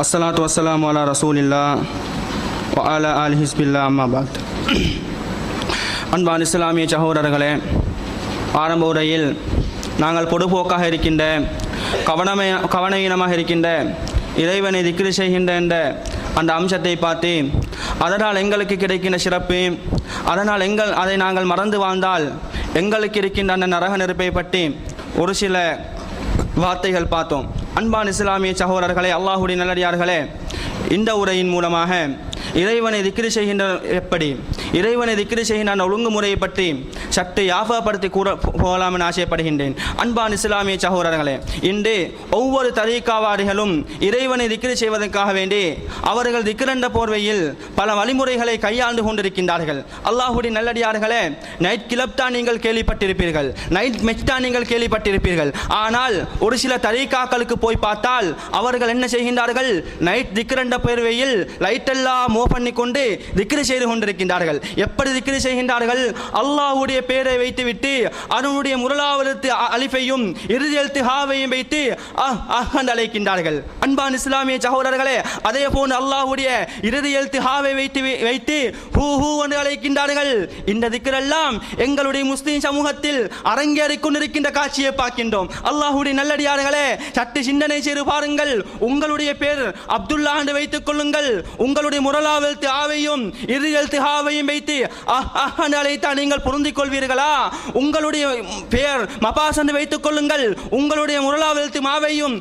அஸ்ஸலாத்து வஸ்ஸலாமு அலா ரசூலில்லாஹ் வ அலா ஆலிஹி ஹிஸ்பில்லாஹ் அம்மா பஅத். அன்பான இஸ்லாமிய சகோதரர்களே, ஆரம்ப உரையில் நாங்கள் பொதுப்போக்காக இருக்கின்ற கவனஈனமாக இருக்கின்ற இறைவனை திக்ர் செய்கின்ற என்ற அந்த அம்சத்தை பார்த்து அதனால் எங்களுக்கு கிடைக்கின்ற சிறப்பு, அதனால் அதை நாங்கள் மறந்து வாழ்ந்தால் எங்களுக்கு இருக்கின்ற அந்த நரக நெருப்பை பற்றி ஒரு சில வார்த்தைகள் பார்த்தோம். அன்பான இஸ்லாமிய சகோதரர்களே, அல்லாஹ்வுடைய நல்லடியார்களே, இந்த உரையின் மூலமாக இறைவனை திக்ர் செய்கின்ற இறைவனை திக்ர் செய்கின்ற அந்த ஒழுங்குமுறையை பற்றி சற்று யாபகப்படுத்தி போகலாம் என ஆசைப்படுகின்றேன். அன்பான இஸ்லாமிய சகோதரர்களே, இன்று ஒவ்வொரு தரீக்காவாரிகளும் இறைவனை திக்ர் செய்வதற்காக வேண்டி அவர்கள் திக்ர் என்ற போர்வையில் பல வழிமுறைகளை கையாண்டு கொண்டிருக்கின்றார்கள். அல்லாஹ்வுடைய நல்லடியார்களே, நைட் கிளப் தான் நீங்கள் கேள்விப்பட்டிருப்பீர்கள், நைட் மெச் தான் நீங்கள் கேள்விப்பட்டிருப்பீர்கள். ஆனால் ஒரு சில தரீக்காக்களுக்கு போய் பார்த்தால் அவர்கள் என்ன செய்கின்றார்கள்? நைட் திக்ர் என்ற போர்வையில் லைட் எல்லாம் பண்ணி கொண்டு திக்ர் செய்து கொண்டிருக்கின்றார்கள். எப்படி திக்ர் செய்கின்றார்கள்? அல்லாஹ்வுடைய பெயரை வைத்துவிட்டு அதனுடைய முதலாவது அலிஃபையும் இறுதி எழுத்து ஹாவையும் வைத்து என்று அழைக்கின்றார்கள். அன்பான இஸ்லாமிய சகோதரர்களே, அதே போன்று அல்லாஹ்வுடைய இறுதி எழுத்து ஹாவை வைத்து ஹூ ஹூ என்று அழைக்கின்றார்கள். இந்த திக்ர் எல்லாம் எங்களுடைய முஸ்லிம் சமூகத்தில் அரங்கேறிக் கொண்டிருக்கின்ற காட்சியை பார்க்கின்றோம். அல்லாஹ்வுடைய நல்லடியார்களே, சற்று சிந்தனை செய்து பாருங்கள். உங்களுடைய பேர் அப்துல்லா என்று வைத்துக் கொள்ளுங்கள். உங்களுடைய முதலாவது ஆவையும் இறுதி எழுத்து ஹாவையும் வைத்து அழைத்தால் நீங்கள் பொருந்திக் கொள்வீர்களா? உங்களுடைய பெயர் மபாஸ் என்று வைத்துக் கொள்ளுங்கள். உங்களுடைய முதலாவது எழுத்து மாவையும்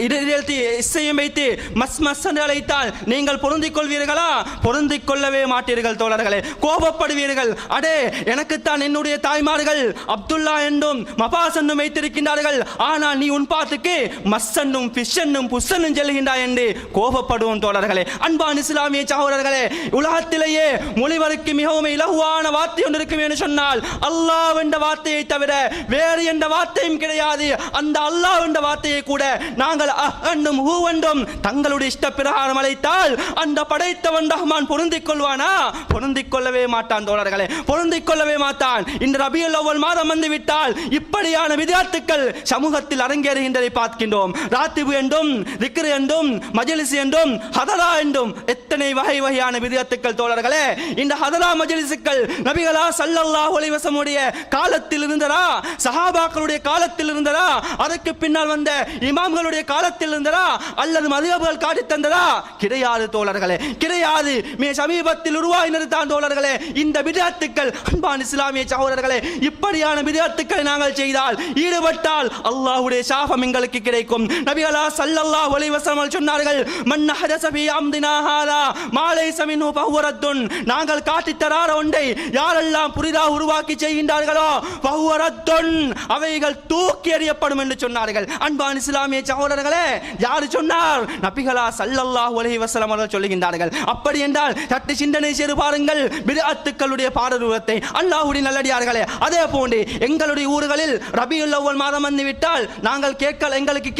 இறுதி எழுத்து இஸ்ஸையும் வைத்து மஸ் மஸ் என்று அழைத்தால் நீங்கள் பொருந்திக் கொள்வீர்களா? பொருந்திக் கொள்ளவே மாட்டீர்கள் தோழர்களே, கோபப்படுவீர்கள். அடே, எனக்குத்தான் என்னுடைய தாய்மார்கள் அப்துல்லா என்றும் மபாஸ் என்றும் வைத்திருக்கின்றார்கள், ஆனால் நீ உன் பாத்துக்கு மஸ் என்னும் ஃபிஷ் என்னும் புஷ் என்னும் செல்கின்றாய் என்று கோபப்படுவோம் தோழர்களே. அன்பான இஸ்லாமிய சகோதரர்களே, உலகத்திலேயே மொழிவருக்கு மிகவும் இலகுவான வார்த்தை ஒன்று இருக்கும் என்று சொன்னால் அல்லாஹ் என்ற வார்த்தையை தவிர வேறு என்ற வார்த்தையும் கிடையாது. அந்த அல்லாஹ் என்ற வார்த்தையை கூட நாங்கள் என்றும் ஹூ என்றும் தங்களுடைய இஷ்ட பிரகாரம் அழைத்தால் அந்த படைத்தவன் ரஹ்மான் பொருந்திக் கொள்வானா? பொருந்திக் கொள்ளவே மாட்டான் தோழர்களே, பொருந்திக் கொள்ளவே மாட்டான். இந்த ரபியுல் அவ்வல் மாதம் வந்து விட்டால் இப்படியான வித்யார்த்துக்கள் சமூகத்தில் அரங்கேறுகின்றதை பார்க்கின்றோம். ராத்திபு என்றும் திக்ர் என்றும் மஜ்லிஸ் என்றும் ஹதரா என்றும் எத்தனை வகையான வித்யார்த்துக்கள் தோழர்களே. இந்த ஹதரா மஜ்லிஸ்கள் நபிகளா ஸல்லல்லாஹு அலைஹி வஸல்லம் உடைய காலத்தில் இருந்ததா? சஹாபாக்களுடைய காலத்தில் இருந்ததா? அதற்கு பின்னால் வந்த இமாம்களுடைய காலத்தில் இருந்ததா? அல்லது மதுஹப்கள் காட்டி தந்ததா? கிடையாது தோழர்களே, கிடையாது. சமீபத்தில் உருவாகினது தான் தோழர்களே இந்த வித்யார்த்துக்கள். அன்பான இஸ்லாமிய சகோதரர்களே, இப்படியான வித்யார்த்துக்களை நாங்கள் செய்தால் ஈடுபட்டால் அல்லாஹ்வுடைய சாபம் எங்களுக்கு கிடைக்கும். நபிகளா ஸல்லல்லாஹு அலைஹி வஸல்லம் சொன்னார்கள், மன் ஹதஸ ஃபீ அம்தினா ஹாதா மா லைஸ மின்ஹு ஃபஹுவ ரத்துன். நாங்கள் காட்டித் தராத ஒன்றை யாரெல்லாம் புதிதாக உருவாக்கி செய்கின்றார்களோ ஃபஹுவ ரத்துன், அவைகள் தூக்கி எறியப்படும் என்று சொன்னார்கள். அன்பான இஸ்லாமிய சகோதரர்களே, யார் சொன்னார்? நபிகளா ஸல்லல்லாஹு அலைஹி வஸல்லம் அவர்கள் சொல்லுகின்றார்கள். அப்படி என்றால் சற்று சிந்தனை செய்து பாருங்கள் பித்அத்துக்களுடைய பாரதூரத்தை. அல்லாஹ்வுடைய நல்லடியார்களே, அதே போன்று எங்களுடைய ஊர்களில் ரபியுல் அவ்வல் மாதம் வந்து விட்டால் நாங்கள் எங்களுக்கு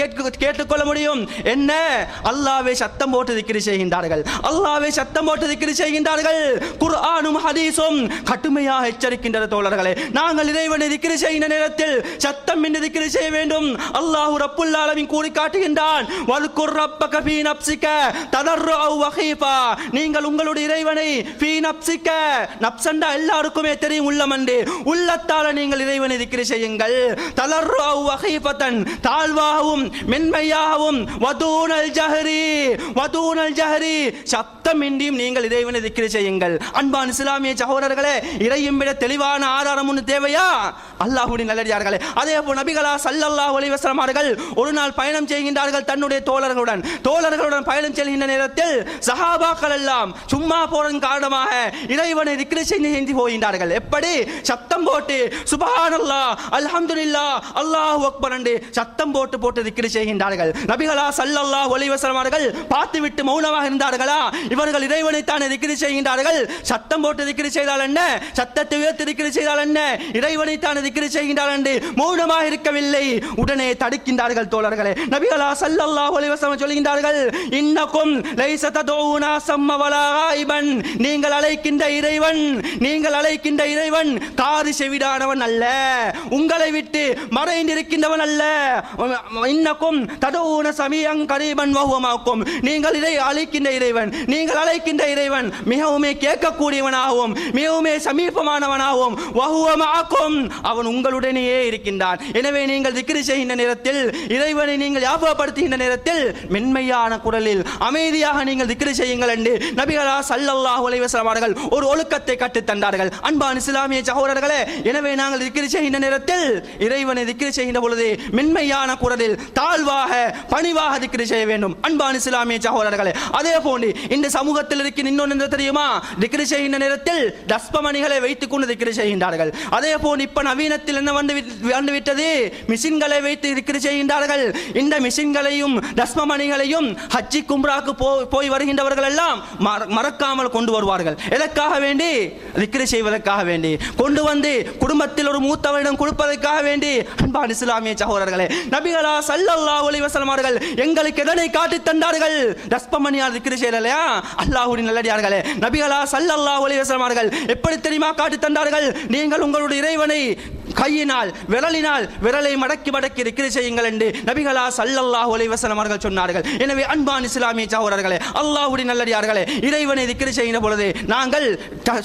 கேட்டுக்கொள்ள முடியும். என்ன? அல்லாஹ்வை சத்தம் போட்டு திக்ர் செய்கின்றார்கள், அல்லாஹ்வை அல்லாஹ்வை சத்தம் போட்டு திக்ர் செய்கின்றார்கள். குர்ஆனும் ஹதீஸும் கடுமையாக எச்சரிக்கின்ற தோழர்களே, நாங்கள் இறைவனை திக்ர் செய்கின்ற நேரத்தில் சத்தம் இன்றி திக்ர் செய்ய வேண்டும். அல்லாஹ் ரப்புல் ஆலமீன் கூறி காட்டுகின்றான், வல்குர் ரப்பக ஃபீ நப்ஸிக ததர்ருஅ வ ஹீஃபா. நீங்கள் உங்களுடைய இறைவனை ஃபீ நப்ஸிக, நப்ஸண்டா எல்லாருக்குமே தெரியும் உள்ளம் என்று, உள்ளத்தால நீங்கள் இறைவனை திக்ர் செய்யுங்கள். ததர்ருஅ வ ஹீஃபதன், தாழ்வாகவும் மென்மையாகவும், வதூனல் ஜஹரி, சத்தமின்றியும் நீங்கள் இறைவனை திக்ர் செய்யுங்கள். அன்பான இஸ்லாமிய சகோதரர்களே, இறையும் விட தெளிவான ஆதாரம் ஒன்று தேவையா? அல்லாஹ்வுடைய நல்லடியார்களே, அதே போல் நபிகளா ஸல்லல்லாஹு அலைஹி வஸல்லம் அவர்கள் ஒரு நாள் பயணம் செய்கின்றார்கள் தன்னுடைய தோழர்களுடன் பயணம் செல்கின்ற நேரத்தில் சஹாபாக்கள் எல்லாம் சும்மா போறதன் காரணமாக இறைவனை திக்ர் செய்து போகின்றார்கள். எப்படி? சத்தம் போட்டு சுப்ஹானல்லாஹ், அல்ஹம்துலில்லாஹ், அல்லாஹு அக்பர் என்று சத்தம் போட்டு திக்ர் செய்கின்றார்கள். நபிகளா ஸல்லல்லாஹு அலைஹி வஸல்லம் அவர்கள் பார்த்துவிட்டு மௌனமாக இருந்தார்களா? இவர்கள் இறைவனை தானே திக்ர் செய்கின்றார்கள், சத்தம் போட்டு திக்ர் செய்தால் என்ன, சத்தத்தை உயர்த்தி திக்ர் செய்தால் என்ன, இறைவனை தானே திக்ர் செய்கின்றார்கள் என்று மௌனமாக இருக்கவில்லை. உடனே தடுக்கின்றார்கள் தோழர்களே. நபிகளா ஸல்லல்லாஹு அலைஹி வஸல்லம் சொல்கின்றார்கள், இன்னக்கும் லைஸ ததூனா ஸம்ம வலா காயிபன். நீங்கள் அழைக்கின்ற இறைவன் காது செவிடானவன் அல்ல, உங்களை விட்டு மறைந்திருக்கின்றவன் அல்ல. இன்னக்கும் ததூன சமீஅன் கரீபன் வ ஹுவ மஅக்கும். நீங்கள் அழைக்கின்ற இறைவன் மிகவும் கேட்கக்கூடியவனாகவும் மிகவும் சமீபமானவனாகவும் வ ஹுவ மஅக்கும், அவன் உங்களுடனேயே இருக்கின்றான். எனவே நீங்கள் திக்ர் செய்கின்ற நேரத்தில், இறைவனை நீங்கள் ஞாபகப்படுத்துகின்ற நேரத்தில் மென்மையான குரலில் அமைதியாக நீங்கள் திக்ர் செய்யுங்கள் என்று நபிகளா ஸல்லல்லாஹு அலைஹி வஸல்லம் அவர்கள் ஒரு ஒழுக்கத்தை கற்றுத் தந்தார்கள். அன்பான இஸ்லாமிய சகோதரர்களே, எனவே நாங்கள் திக்ர் செய்கின்ற நேரத்தில், இறைவனை திக்ர் செய்கின்ற பொழுது மென்மையான குரலில் தாழ்வாக பணிவாக திக்ர் செய்ய வேண்டும். அன்பான இஸ்லாமிய சகோதரர்களே, அதே போன்று இந்த சமூகத்தில் இருக்கின்ற இன்னொன்று தெரியுமா? திக்ர் செய்கின்ற நேரத்தில் தஸ்பமணிகளை வைத்துக் கொண்டு திக்ர் செய்கின்றார்கள். அதே போன்று இப்ப நவீனத்தில் என்ன வந்துவிட்டது? மிஷின்களை வைத்து திக்ர் செய்கின்றார்கள். இந்த மிஷின்களையும் தஸ்மமணிகளையும் ஹஜ்ஜி கும்ராக்கு போய் வருகின்றவர்கள் எல்லாம் மறக்காமல் கொண்டு வருவார்கள். எதற்காக வேண்டி? திக்ர் செய்வதற்காக வேண்டி கொண்டு வந்து குடும்பத்தில் ஒரு மூத்தவரிடம் கொடுப்பதற்காக வேண்டி. அன்பான இஸ்லாமிய சகோதரர்களே, நபிகளா ஸல்லல்லாஹு அலைஹி வஸல்லம் அவர்கள் எங்களுக்கு எதனை காட்டித் தந்தார்கள்? தஸ்பமணியால் திக்ர் செய்யலையா? அல்லாஹ்வுடைய நல்லடியார்களே, நபிகளா ஸல்லல்லாஹு அலைஹி வஸல்லம் அவர்கள் எப்படி தெரியுமா காட்டித் தந்தார்கள்? நீங்கள் உங்களுடைய இறைவனை கையினால் விரலை மடக்கி திக்ர் செய்யுங்கள் என்று நபிகளா ஸல்லல்லாஹு அலைஹி வஸல்லம் அவர்கள் சொன்னார்கள். எனவே அன்பான இஸ்லாமிய சகோதரர்களே, அல்லாஹ்வுடைய நல்லடியார்களே, இறைவனை திக்ர் செய்கிற பொழுது நாங்கள்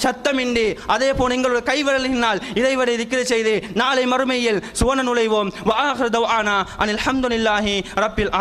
சத்தமின்றி அதே போல் எங்களுடைய கைவிரலினால் இறைவனை திக்ர் செய்து நாளை மறுமையில் சுவன நுழைவோம். வ ஆகிரு தவ்ஆனா அனில் ஹம்துலில்லாஹி ரப்பில்